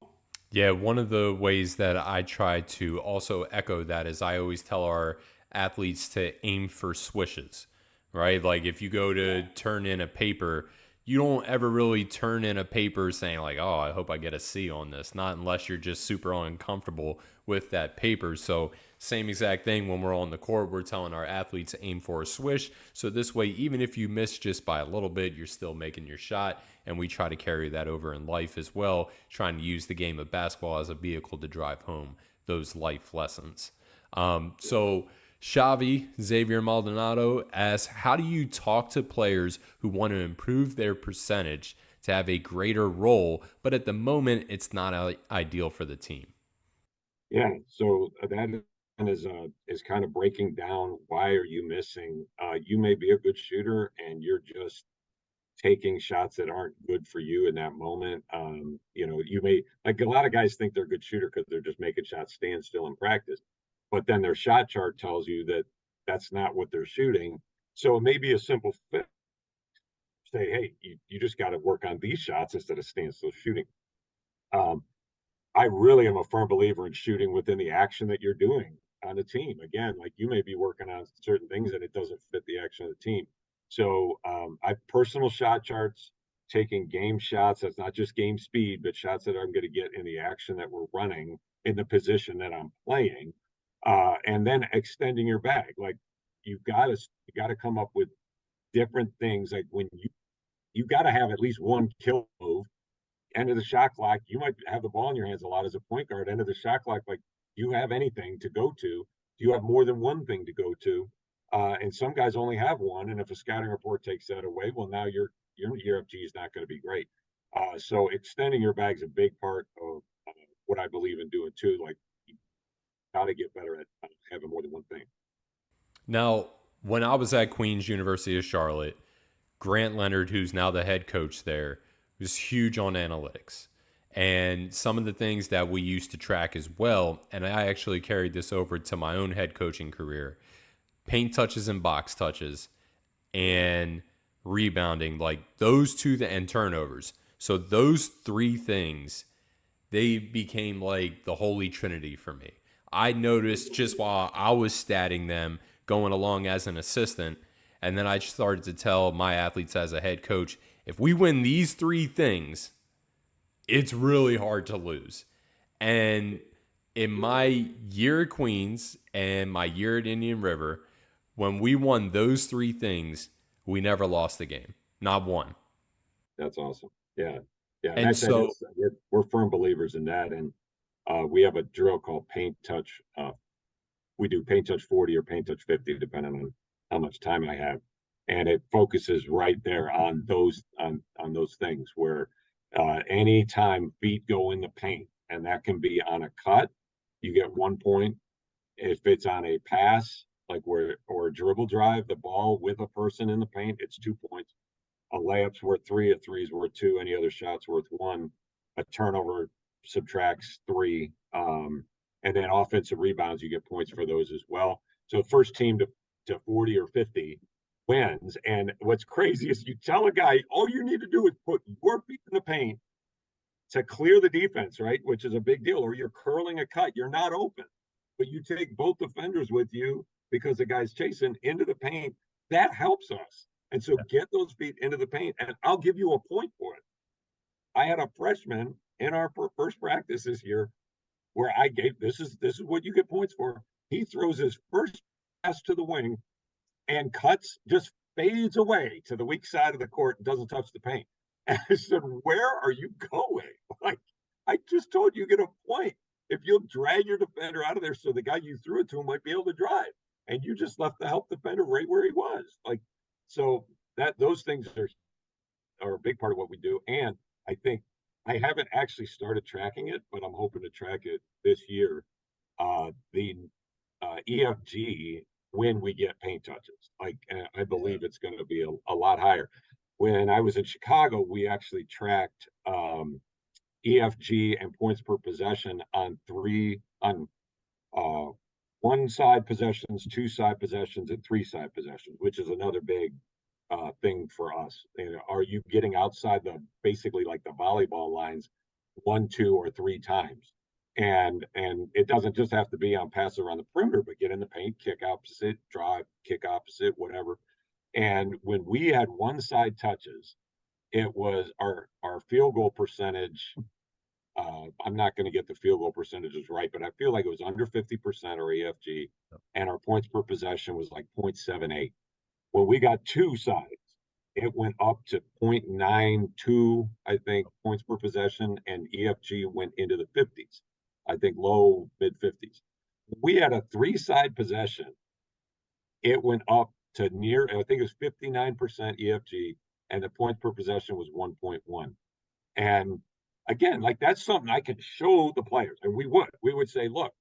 Yeah, one of the ways that I try to also echo that is I always tell our athletes to aim for swishes, right? Like if you go to turn in a paper, you don't ever really turn in a paper saying like, "Oh, I hope I get a C on this." Not unless you're just super uncomfortable with that paper. So same exact thing when we're on the court, we're telling our athletes to aim for a swish. So this way, even if you miss just by a little bit, you're still making your shot. And we try to carry that over in life as well, trying to use the game of basketball as a vehicle to drive home those life lessons. So Xavi, Xavier Maldonado asks, how do you talk to players who want to improve their percentage to have a greater role, but at the moment it's not ideal for the team?
Yeah, so that is kind of breaking down why are you missing. You may be a good shooter and you're just taking shots that aren't good for you in that moment. You may like a lot of guys think they're a good shooter because they're just making shots stand still in practice, but then their shot chart tells you that that's not what they're shooting. So it may be a simple fit. Say, hey, you just got to work on these shots instead of standstill shooting. Um, I really am a firm believer in shooting within the action that you're doing on the team. Again, like you may be working on certain things and it doesn't fit the action of the team. So I personal shot charts, taking game shots. That's not just game speed, but shots that I'm going to get in the action that we're running in the position that I'm playing, and then extending your bag. Like you got to come up with different things. Like when you got to have at least one kill move end of the shot clock, you might have the ball in your hands a lot as a point guard. End of the shot clock, like you have anything to go to. You have more than one thing to go to, and some guys only have one. And if a scouting report takes that away, well, now your EFG is not going to be great. So extending your bag is a big part of what I believe in doing too. Like you got to get better at having more than one thing.
Now, when I was at Queen's University of Charlotte, Grant Leonard, who's now the head coach there, was huge on analytics. And some of the things that we used to track as well, and I actually carried this over to my own head coaching career, paint touches and box touches and rebounding, like those two, and turnovers. So those three things, they became like the holy trinity for me. I noticed just while I was statting them going along as an assistant, and then I started to tell my athletes as a head coach, if we win these three things, it's really hard to lose. And in my year at Queens and my year at Indian River, when we won those three things, we never lost the game. Not one.
That's awesome. Yeah, yeah, and
And so,
we're firm believers in that. And we have a drill called paint touch. We do paint touch 40 or paint touch 50, depending on how much time I have. And it focuses right there on those things where anytime feet go in the paint, and that can be on a cut, you get 1 point. If it's on a pass, like where or a dribble drive, the ball with a person in the paint, it's 2 points. A layup's worth three, a three's worth two, any other shot's worth one. A turnover subtracts three. And then offensive rebounds, you get points for those as well. So first team to 40 or 50 wins. And what's crazy is you tell a guy, all you need to do is put your feet in the paint to clear the defense, right? Which is a big deal. Or you're curling a cut, you're not open, but you take both defenders with you because the guy's chasing into the paint. That helps us. And so get those feet into the paint, and I'll give you a point for it. I had a freshman in our first practice this year where I gave this is what you get points for. He throws his first pass to the wing and cuts, just fades away to the weak side of the court and doesn't touch the paint. And I said, "Where are you going? Like, I just told you get a point. If you'll drag your defender out of there so the guy you threw it to might be able to drive. And you just left the help defender right where he was." Like, so that those things are a big part of what we do. And I think I haven't actually started tracking it, but I'm hoping to track it this year. The EFG when we get paint touches. Like, I believe it's going to be a lot higher. When I was in Chicago, we actually tracked EFG and points per possession on uh, one side possessions, two side possessions, and three side possessions, which is another big thing for us. You know, are you getting outside the basically like the volleyball lines one, two, or three times? And it doesn't just have to be on pass around the perimeter, but get in the paint, kick opposite, drive, kick opposite, whatever. And when we had one side touches, it was our field goal percentage. I'm not going to get the field goal percentages right, but I feel like it was under 50% or EFG, and our points per possession was like 0.78. When we got two sides, it went up to 0.92, I think, points per possession, and EFG went into the 50s, I think low, mid 50s. We had a three side possession. It went up to near, I think it was 59% EFG, and the points per possession was 1.1. And again, like that's something I could show the players, and we would say, look,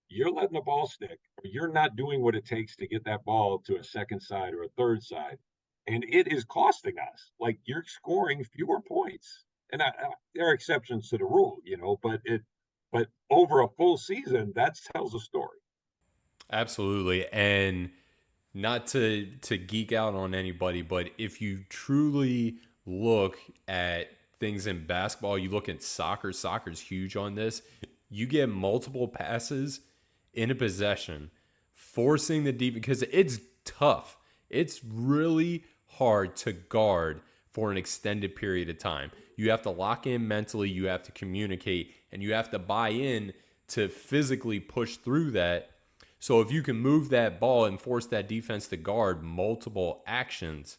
you're letting the ball stick, or you're not doing what it takes to get that ball to a second side or a third side. And it is costing us. Like, you're scoring fewer points. And there are exceptions to the rule, but over a full season, that tells a story.
Absolutely. And not to geek out on anybody, but if you truly look at things in basketball, you look at soccer, soccer's huge on this. You get multiple passes in a possession, forcing the defense, because it's tough. It's really hard to guard for an extended period of time. You have to lock in mentally, you have to communicate, and you have to buy in to physically push through that. So if you can move that ball and force that defense to guard multiple actions,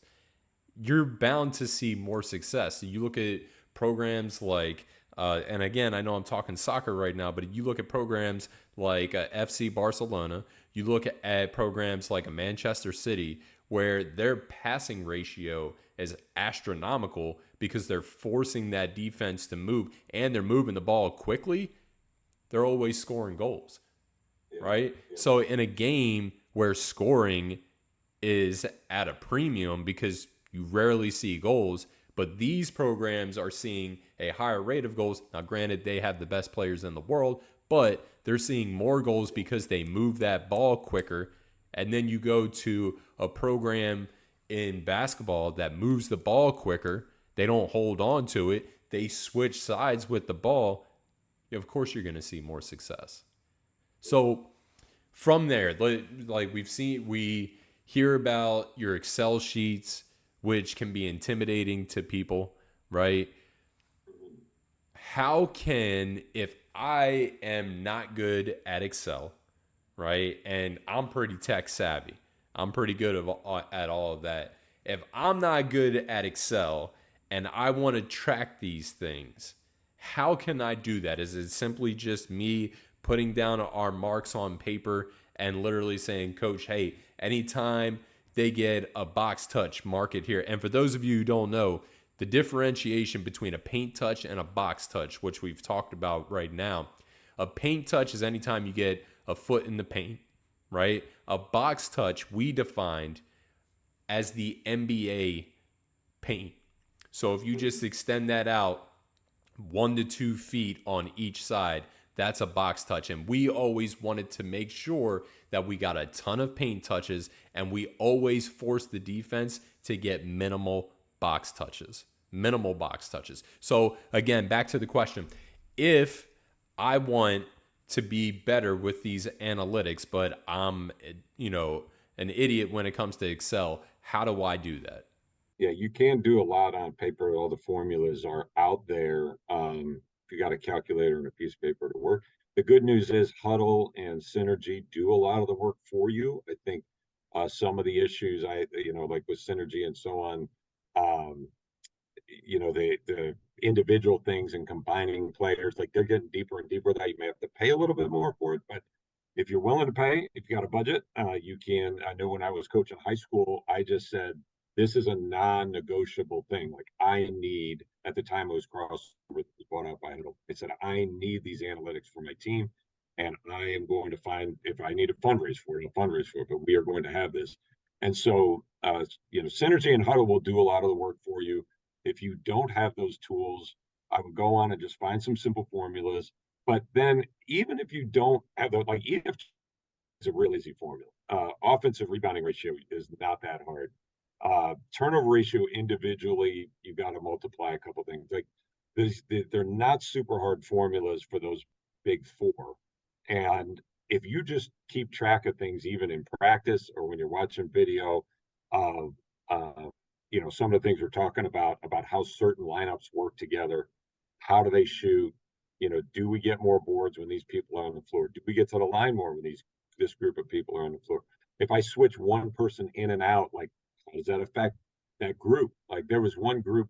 you're bound to see more success. You look at programs like, and again, I know I'm talking soccer right now, but you look at programs like FC Barcelona, you look at programs like a Manchester City, where their passing ratio is astronomical because they're forcing that defense to move and they're moving the ball quickly. They're always scoring goals, right?
Yeah.
So in a game where scoring is at a premium because you rarely see goals, but these programs are seeing a higher rate of goals. Now, granted, they have the best players in the world, but they're seeing more goals because they move that ball quicker. And then you go to a program in basketball that moves the ball quicker. They don't hold on to it. They switch sides with the ball. Of course, you're going to see more success. So from there, like we hear about your Excel sheets, which can be intimidating to people, right? How can, if I am not good at Excel, right, and I'm pretty tech savvy, I'm pretty good at all of that. If I'm not good at Excel and I want to track these things, how can I do that? Is it simply just me putting down our marks on paper and literally saying, Coach, hey, anytime they get a box touch, mark it here? And for those of you who don't know, the differentiation between a paint touch and a box touch, which we've talked about right now, a paint touch is anytime you get a foot in the paint, right? A box touch we defined as the NBA paint. So if you just extend that out 1 to 2 feet on each side, that's a box touch. And we always wanted to make sure that we got a ton of paint touches, and we always forced the defense to get minimal box touches. Minimal box touches. So, again, back to the question. If I want to be better with these analytics, but I'm, an idiot when it comes to Excel, how do I do that?
Yeah, you can do a lot on paper. All the formulas are out there. If you got a calculator and a piece of paper to work. The good news is Huddle and Synergy do a lot of the work for you. I think some of the issues like with Synergy and so on, um, the individual things and combining players, like they're getting deeper and deeper. That you may have to pay a little bit more for it, but if you're willing to pay, if you got a budget, you can. I know when I was coaching high school, I just said this is a non-negotiable thing. Like I need, at the time it was cross was bought out by Huddle. I said I need these analytics for my team, and I am going to find if I need a fundraise for it, I'll fundraise for it. But we are going to have this, and so Synergy and Huddle will do a lot of the work for you. If you don't have those tools, I would go on and just find some simple formulas. But then, even if you don't have those, like EF is a real easy formula. Offensive rebounding ratio is not that hard. Turnover ratio individually, you got to multiply a couple things. Like they're not super hard formulas for those big four. And if you just keep track of things, even in practice or when you're watching video of, some of the things we're talking about how certain lineups work together, how do they shoot? Do we get more boards when these people are on the floor? Do we get to the line more when this group of people are on the floor? If I switch one person in and out, like how does that affect that group? Like there was one group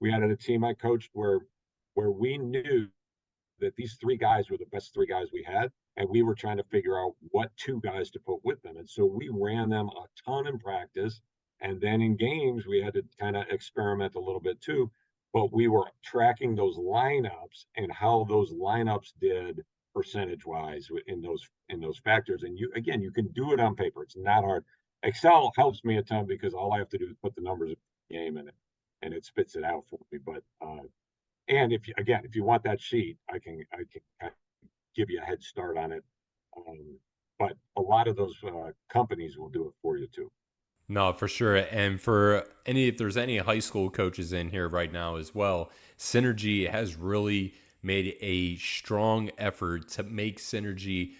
we had a team I coached where we knew that these three guys were the best three guys we had, and we were trying to figure out what two guys to put with them. And so we ran them a ton in practice, and then in games we had to kind of experiment a little bit too. But we were tracking those lineups and how those lineups did percentage wise in those factors. And you can do it on paper. It's not hard. Excel helps me a ton because all I have to do is put the numbers in the game and it spits it out for me. But and if you want that sheet, I can kind of give you a head start on it. But a lot of those companies will do it for you too.
No, for sure. And for if there's any high school coaches in here right now as well, Synergy has really made a strong effort to make Synergy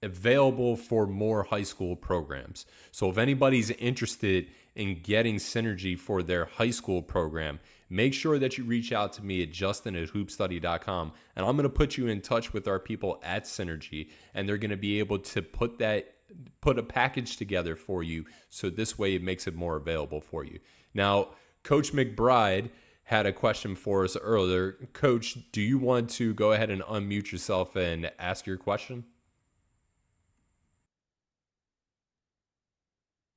available for more high school programs. So if anybody's interested in getting Synergy for their high school program, make sure that you reach out to me at justin@hoopstudy.com, and I'm going to put you in touch with our people at Synergy, and they're going to be able to put a package together for you, so this way it makes it more available for you. Now, Coach McBride had a question for us earlier. Coach, do you want to go ahead and unmute yourself and ask your question?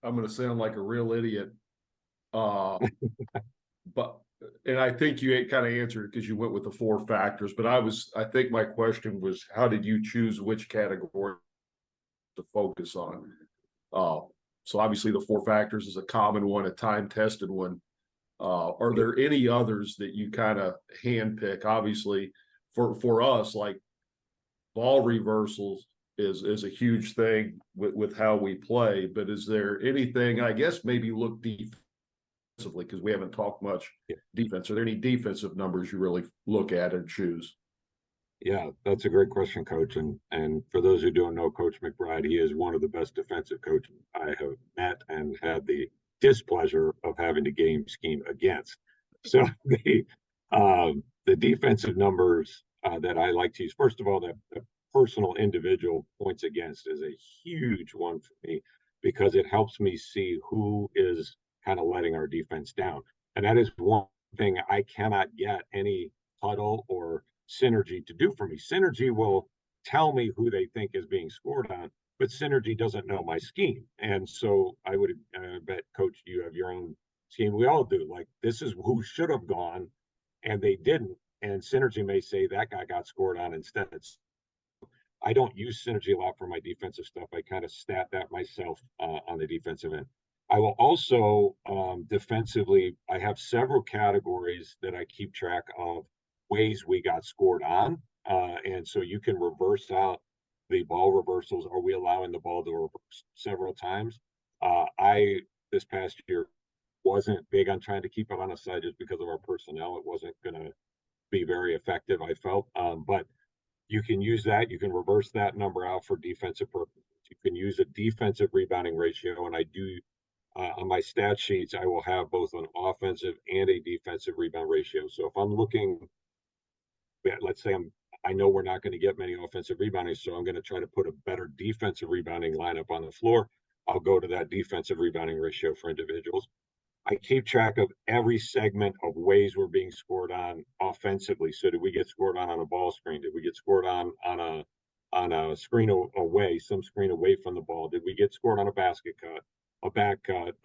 I'm going to sound like a real idiot. But and I think you kind of answered because you went with the four factors. But I think my question was, how did you choose which category to focus on? So obviously the four factors is a common one, a time-tested one. Are there any others that you kind of handpick? Obviously, for us, like ball reversals is a huge thing with how we play. But is there anything? I guess maybe look defensively because we haven't talked much defense. Are there any defensive numbers you really look at and choose?
Yeah, that's a great question, Coach. And for those who don't know Coach McBride, he is one of the best defensive coaches I have met and had the displeasure of having to game scheme against. So the defensive numbers that I like to use, first of all, the personal individual points against is a huge one for me because it helps me see who is kind of letting our defense down. And that is one thing I cannot get any Huddle or Synergy to do for me. Synergy will tell me who they think is being scored on, but Synergy doesn't know my scheme. And so I would bet, Coach, you have your own scheme. We all do. Like, this is who should have gone, and they didn't. And Synergy may say that guy got scored on instead. I don't use Synergy a lot for my defensive stuff. I kind of stat that myself on the defensive end. I will also defensively, I have several categories that I keep track of ways we got scored on. And so you can reverse out the ball reversals. Are we allowing the ball to reverse several times? I this past year wasn't big on trying to keep it on a side just because of our personnel. It wasn't going to be very effective, I felt. But you can use that. You can reverse that number out for defensive purposes. You can use a defensive rebounding ratio, and I do on my stat sheets. I will have both an offensive and a defensive rebound ratio. So if I'm looking, let's say I know we're not going to get many offensive rebounding, so I'm going to try to put a better defensive rebounding lineup on the floor. I'll go to that defensive rebounding ratio for individuals. I keep track of every segment of ways we're being scored on offensively. So did we get scored on a ball screen? Did we get scored on a screen away, some screen away from the ball? Did we get scored on a basket cut, a back cut,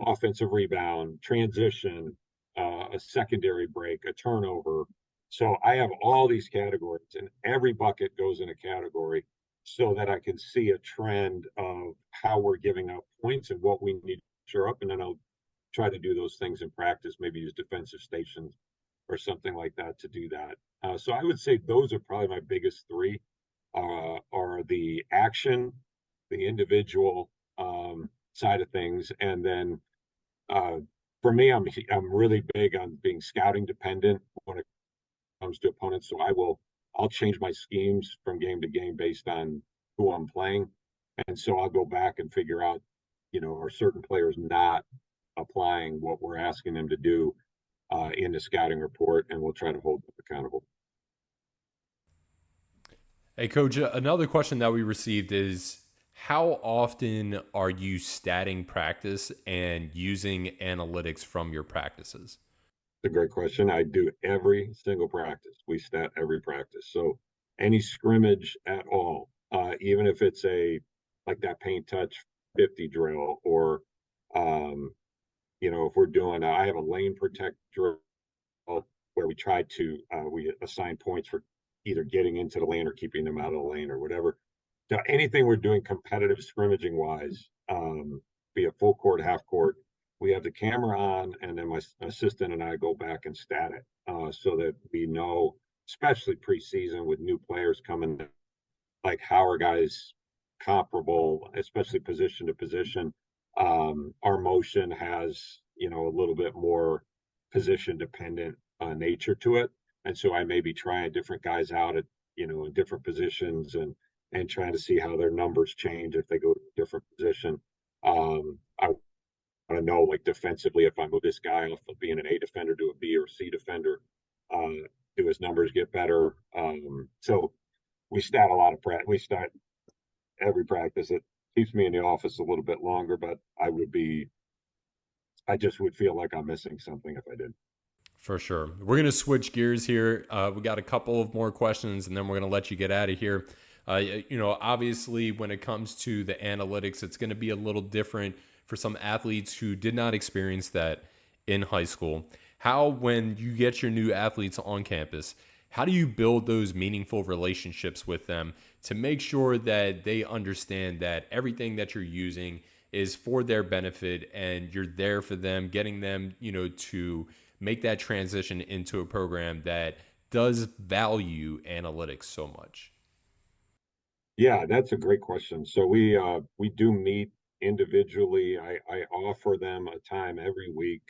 offensive rebound, transition, a secondary break, a turnover? So I have all these categories, and every bucket goes in a category so that I can see a trend of how we're giving up points and what we need to shore up. And then I'll try to do those things in practice, maybe use defensive stations or something like that to do that. So I would say those are probably my biggest three, are the action, the individual side of things. And then for me, I'm really big on being scouting dependent when it comes to opponents. So I'll change my schemes from game to game based on who I'm playing. And so I'll go back and figure out, are certain players not applying what we're asking them to do in the scouting report, and we'll try to hold them accountable.
Hey, Coach, another question that we received is, how often are you statting practice and using analytics from your practices?
It's a great question. I do every single practice. We stat every practice. So any scrimmage at all, even if it's like that paint touch 50 drill, or if we're doing, I have a lane protect drill where we try to we assign points for either getting into the lane or keeping them out of the lane or whatever. So anything we're doing competitive scrimmaging wise, be it full court, half court, we have the camera on, and then my assistant and I go back and stat it so that we know, especially preseason with new players coming, like how are guys comparable, especially position to position. Our motion has, a little bit more position dependent nature to it. And so I may be trying different guys out at, in different positions, and trying to see how their numbers change if they go to a different position. I want to know, like defensively, if I move this guy off of being an A defender to a B or C defender, do his numbers get better? So we stat a lot of practice. We stat every practice. It keeps me in the office a little bit longer, but I just would feel like I'm missing something if I did.
For sure. We're going to switch gears here. We got a couple of more questions, and then we're going to let you get out of here. Obviously, when it comes to the analytics, it's going to be a little different for some athletes who did not experience that in high school. How, when you get your new athletes on campus, how do you build those meaningful relationships with them to make sure that they understand that everything that you're using is for their benefit and you're there for them, getting them, to make that transition into a program that does value analytics so much?
Yeah, that's a great question. So we do meet individually. I offer them a time every week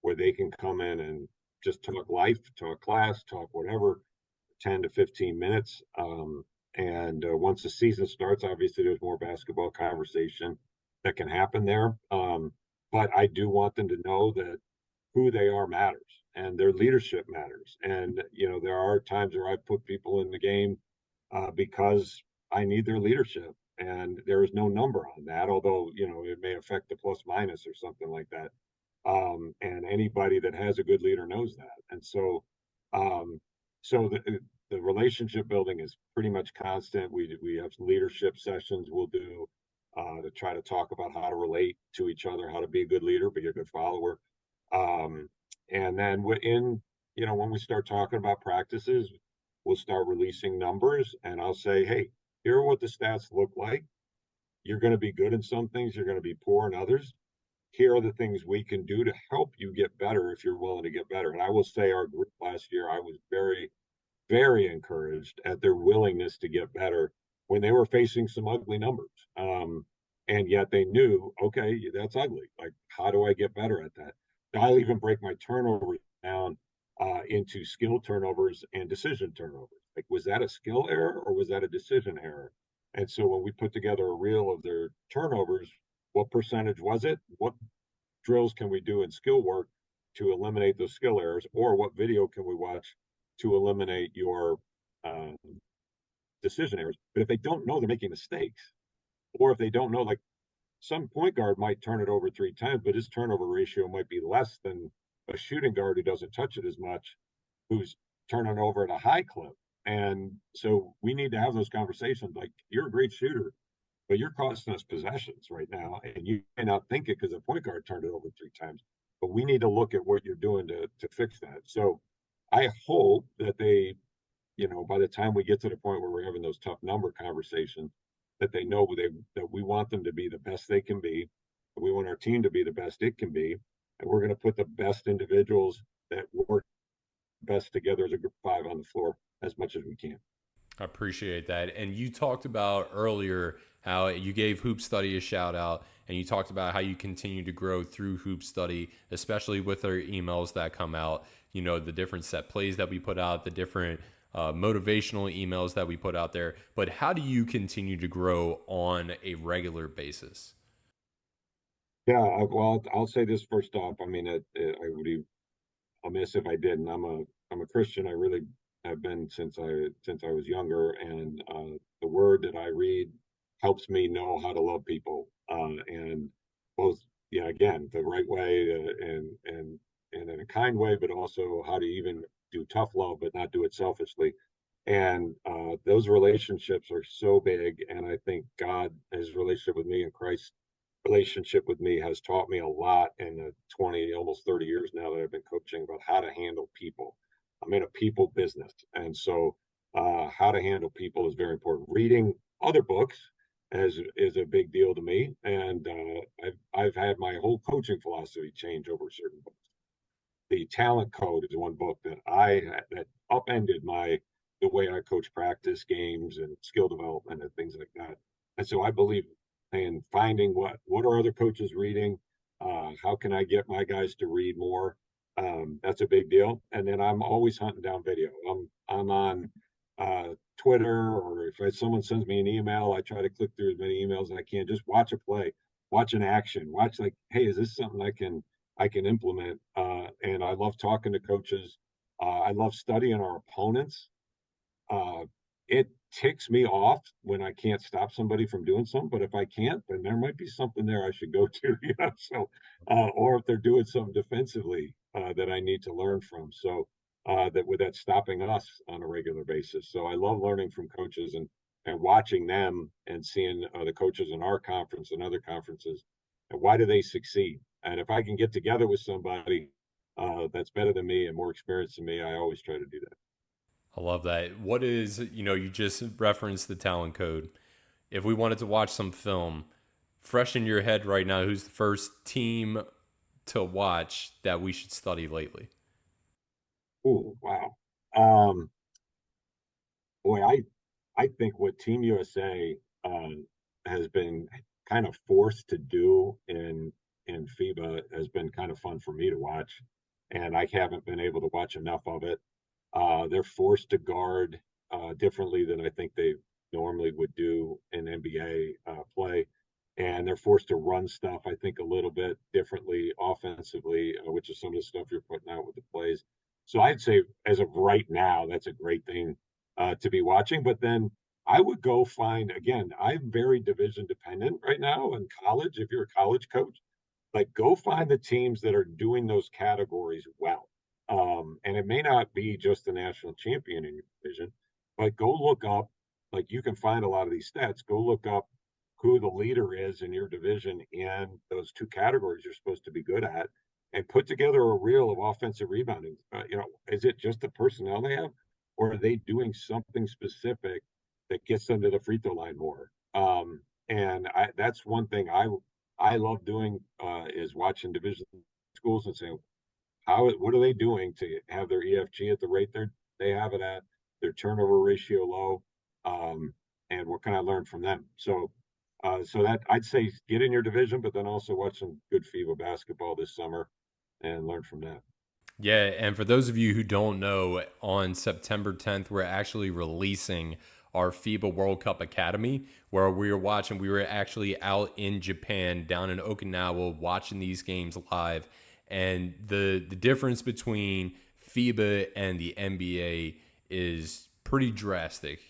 where they can come in and just talk life, talk class, talk whatever, 10 to 15 minutes. And once the season starts, obviously there's more basketball conversation that can happen there. But I do want them to know that who they are matters and their leadership matters. And, there are times where I put people in the game because I need their leadership. And there is no number on that, although, it may affect the plus minus or something like that. And anybody that has a good leader knows that. And so, the relationship building is pretty much constant. We have leadership sessions we'll do to try to talk about how to relate to each other, how to be a good leader, be a good follower. And then when we start talking about practices, we'll start releasing numbers, and I'll say, hey, here are what the stats look like. You're going to be good in some things, you're going to be poor in others. Here are the things we can do to help you get better if you're willing to get better. And I will say our group last year, I was very very encouraged at their willingness to get better when they were facing some ugly numbers. And yet they knew, okay, that's ugly. Like, how do I get better at that? I'll even break my turnovers down into skill turnovers and decision turnovers. Like, was that a skill error or was that a decision error? And so when we put together a reel of their turnovers, what percentage was it? What drills can we do in skill work to eliminate those skill errors? Or what video can we watch to eliminate your uh, decision errors? But if they don't know they're making mistakes, or if they don't know, like, some point guard might turn it over 3 times, but his turnover ratio might be less than a shooting guard who doesn't touch it as much, who's turning over at a high clip. And so we need to have those conversations. Like, you're a great shooter, but you're costing us possessions right now, and you may not think it because the point guard turned it over 3 times. But we need to look at what you're doing to fix that. So I hope that they, by the time we get to the point where we're having those tough number conversations, that they know that we want them to be the best they can be. We want our team to be the best it can be. And we're going to put the best individuals that work best together as a group of 5 on the floor as much as we can.
I appreciate that. And you talked about earlier how you gave HoopStudy a shout out, and you talked about how you continue to grow through HoopStudy, especially with our emails that come out, the different set plays that we put out, the different motivational emails that we put out there. But how do you continue to grow on a regular basis?
Yeah, well, I'll say this first off. I mean, I would be amiss if I didn't. I'm a Christian. I really have been since I was younger, and the word that I read helps me know how to love people, and both, again, the right way, and in a kind way, but also how to even do tough love, but not do it selfishly. And those relationships are so big, and I think God, his relationship with me and Christ relationship with me, has taught me a lot in the 20, almost 30 years now that I've been coaching, about how to handle people. I'm in a people business. And so how to handle people is very important. Reading other books is a big deal to me. And I've had my whole coaching philosophy change over certain books. The Talent Code is one book that upended the way I coach practice games and skill development and things like that. And so I believe in finding what are other coaches reading, how can I get my guys to read more. That's a big deal. And then I'm always hunting down video. I'm on Twitter, or if someone sends me an email, I try to click through as many emails as I can. Just watch a play, watch an action, watch, like, hey, is this something I can implement? And I love talking to coaches. I love studying our opponents. It ticks me off when I can't stop somebody from doing something, but if I can't, then there might be something there I should go to, So, or if they're doing something defensively that I need to learn from. So that's stopping us on a regular basis. So I love learning from coaches and watching them and seeing the coaches in our conference and other conferences, and why do they succeed? And if I can get together with somebody that's better than me and more experienced than me, I always try to do that.
I love that. What is, you just referenced the Talent Code. If we wanted to watch some film, fresh in your head right now, who's the first team to watch that we should study lately?
Oh, wow. Um, Boy, I think what Team USA has been kind of forced to do in FIBA has been kind of fun for me to watch, and I haven't been able to watch enough of it. They're forced to guard differently than I think they normally would do in NBA play, and they're forced to run stuff, I think, a little bit differently offensively, which is some of the stuff you're putting out with the plays. So I'd say, as of right now, that's a great thing to be watching. But then I would go find, again, I'm very division dependent right now in college. If you're a college coach, like, go find the teams that are doing those categories well. And it may not be just the national champion in your division, but go look up, like, you can find a lot of these stats. Go look up who the leader is in your division in those 2 categories you're supposed to be good at, and put together a reel of offensive rebounding. Is it just the personnel they have, or are they doing something specific that gets them to the free throw line more? And that's one thing I love doing, is watching division schools and saying, what are they doing to have their EFG at the rate they have it at, turnover ratio low, and what can I learn from them? So that I'd say get in your division, but then also watch some good FIBA basketball this summer and learn from that.
Yeah, and for those of you who don't know, on September 10th, we're actually releasing our FIBA World Cup Academy, where we were actually out in Japan, down in Okinawa, watching these games live. And the difference between FIBA and the NBA is pretty drastic.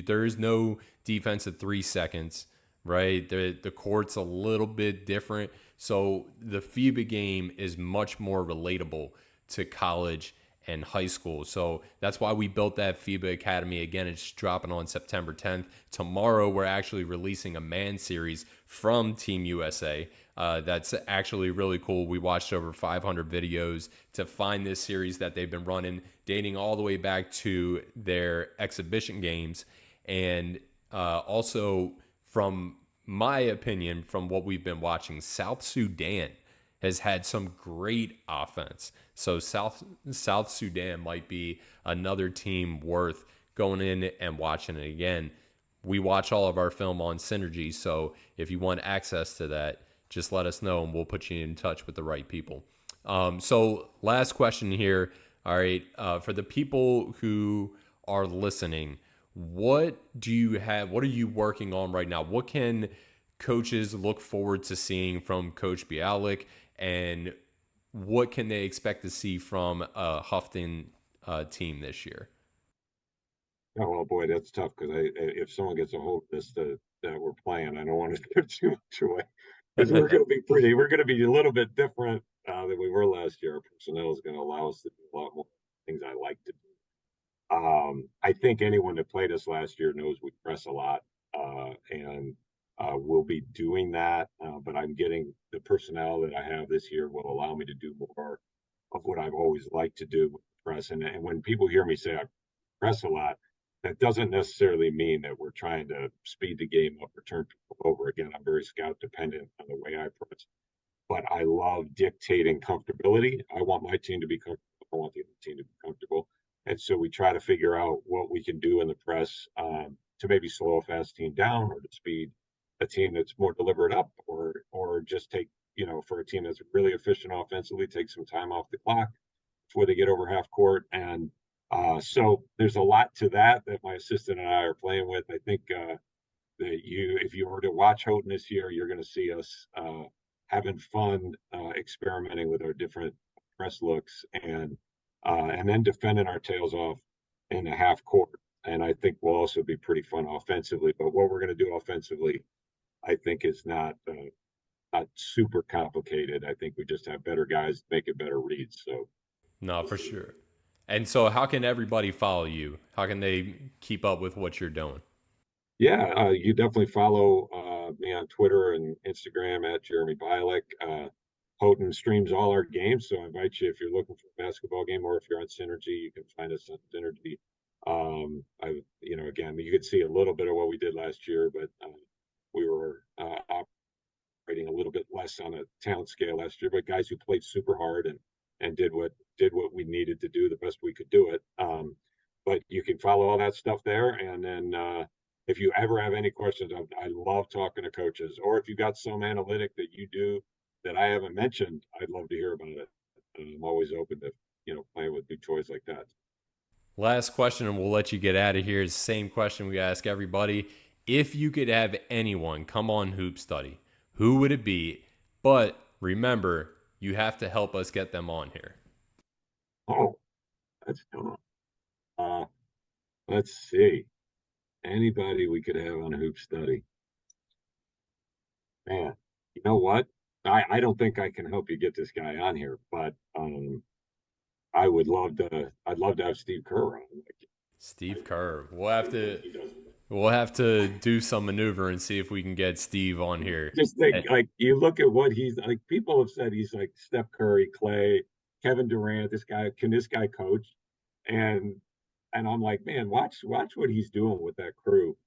There is no defense at 3 seconds, right? The court's a little bit different. So the FIBA game is much more relatable to college and high school. So that's why we built that FIBA Academy. Again, it's dropping on September 10th. Tomorrow, we're actually releasing a man series from Team USA. That's actually really cool. We watched over 500 videos to find this series that they've been running, dating all the way back to their exhibition games. And also, from my opinion, from what we've been watching, South Sudan has had some great offense. So South Sudan might be another team worth going in and watching it. Again, we watch all of our film on Synergy, so if you want access to that, just let us know and we'll put you in touch with the right people. So last question here. All right, for the people who are listening, what do you have? What are you working on right now? What can coaches look forward to seeing from Coach Bialek, and what can they expect to see from a Houghton team this year?
Oh, well, boy, that's tough because if someone gets a hold of this that we're playing, I don't want to give too much away because we're going to be a little bit different than we were last year. Our personnel is going to allow us to do a lot more things I like to do. I think anyone that played us last year knows we press a lot, and we'll be doing that. But I'm getting the personnel that I have this year will allow me to do more of what I've always liked to do with press. And when people hear me say I press a lot, that doesn't necessarily mean that we're trying to speed the game up or turn people over. Again, I'm very scout dependent on the way I press, but I love dictating comfortability. I want my team to be comfortable. I want the other team to be comfortable. And so we try to figure out what we can do in the press to maybe slow a fast team down or to speed a team that's more deliberate up, or just take, for a team that's really efficient offensively, take some time off the clock before they get over half court. And so there's a lot to that my assistant and I are playing with. I think that if you were to watch Houghton this year, you're going to see us having fun, experimenting with our different press looks, and then defending our tails off in the half court. And I think we'll also be pretty fun offensively. But what we're going to do offensively, I think, is not super complicated. I think we just have better guys making better reads. So,
No, for sure. And so how can everybody follow you? How can they keep up with what you're doing?
yeah, you definitely follow me on Twitter and Instagram at Jeremy Bialek. Houghton streams all our games, so I invite you, if you're looking for a basketball game or if you're on Synergy, you can find us on Synergy. Again, you could see a little bit of what we did last year, but we were operating a little bit less on a talent scale last year. But guys who played super hard and did what we needed to do the best we could do it. But you can follow all that stuff there, and then if you ever have any questions, I love talking to coaches. Or if you got some analytic that you do that I haven't mentioned, I'd love to hear about it. I'm always open to playing with new toys like that.
Last question, and we'll let you get out of here. Is the same question we ask everybody. If you could have anyone come on HoopStudy, who would it be? But remember, you have to help us get them on here.
Oh, that's tough. Let's see. Anybody we could have on HoopStudy. Man, you know what? I don't think I can help you get this guy on here, but I'd love to have Steve Kerr on.
Steve Kerr. We'll have to do some maneuver and see if we can get Steve on here.
Just think, like, you look at what he's like. People have said he's like Steph Curry, Clay, Kevin Durant. This guy coach? And I'm like, man, watch what he's doing with that crew,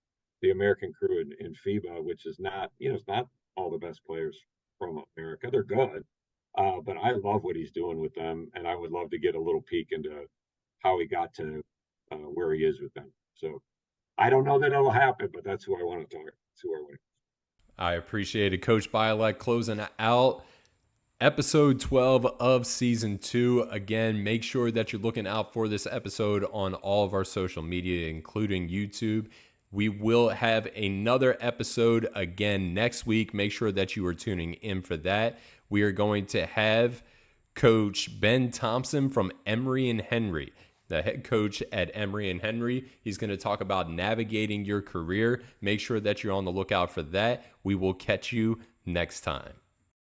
the American crew in FIBA, which is not, it's not all the best players from America. They're good, but I love what he's doing with them, and I would love to get a little peek into how he got to where he is with them. So I don't know that it'll happen, but that's who I want to target. That's who I want.
I appreciate it. Coach Bialek closing out episode 12 of season 2. Again, make sure that you're looking out for this episode on all of our social media, including YouTube. We will have another episode again next week. Make sure that you are tuning in for that. We are going to have Coach Ben Thompson from Emory and Henry, the head coach at Emory and Henry. He's going to talk about navigating your career. Make sure that you're on the lookout for that. We will catch you next time.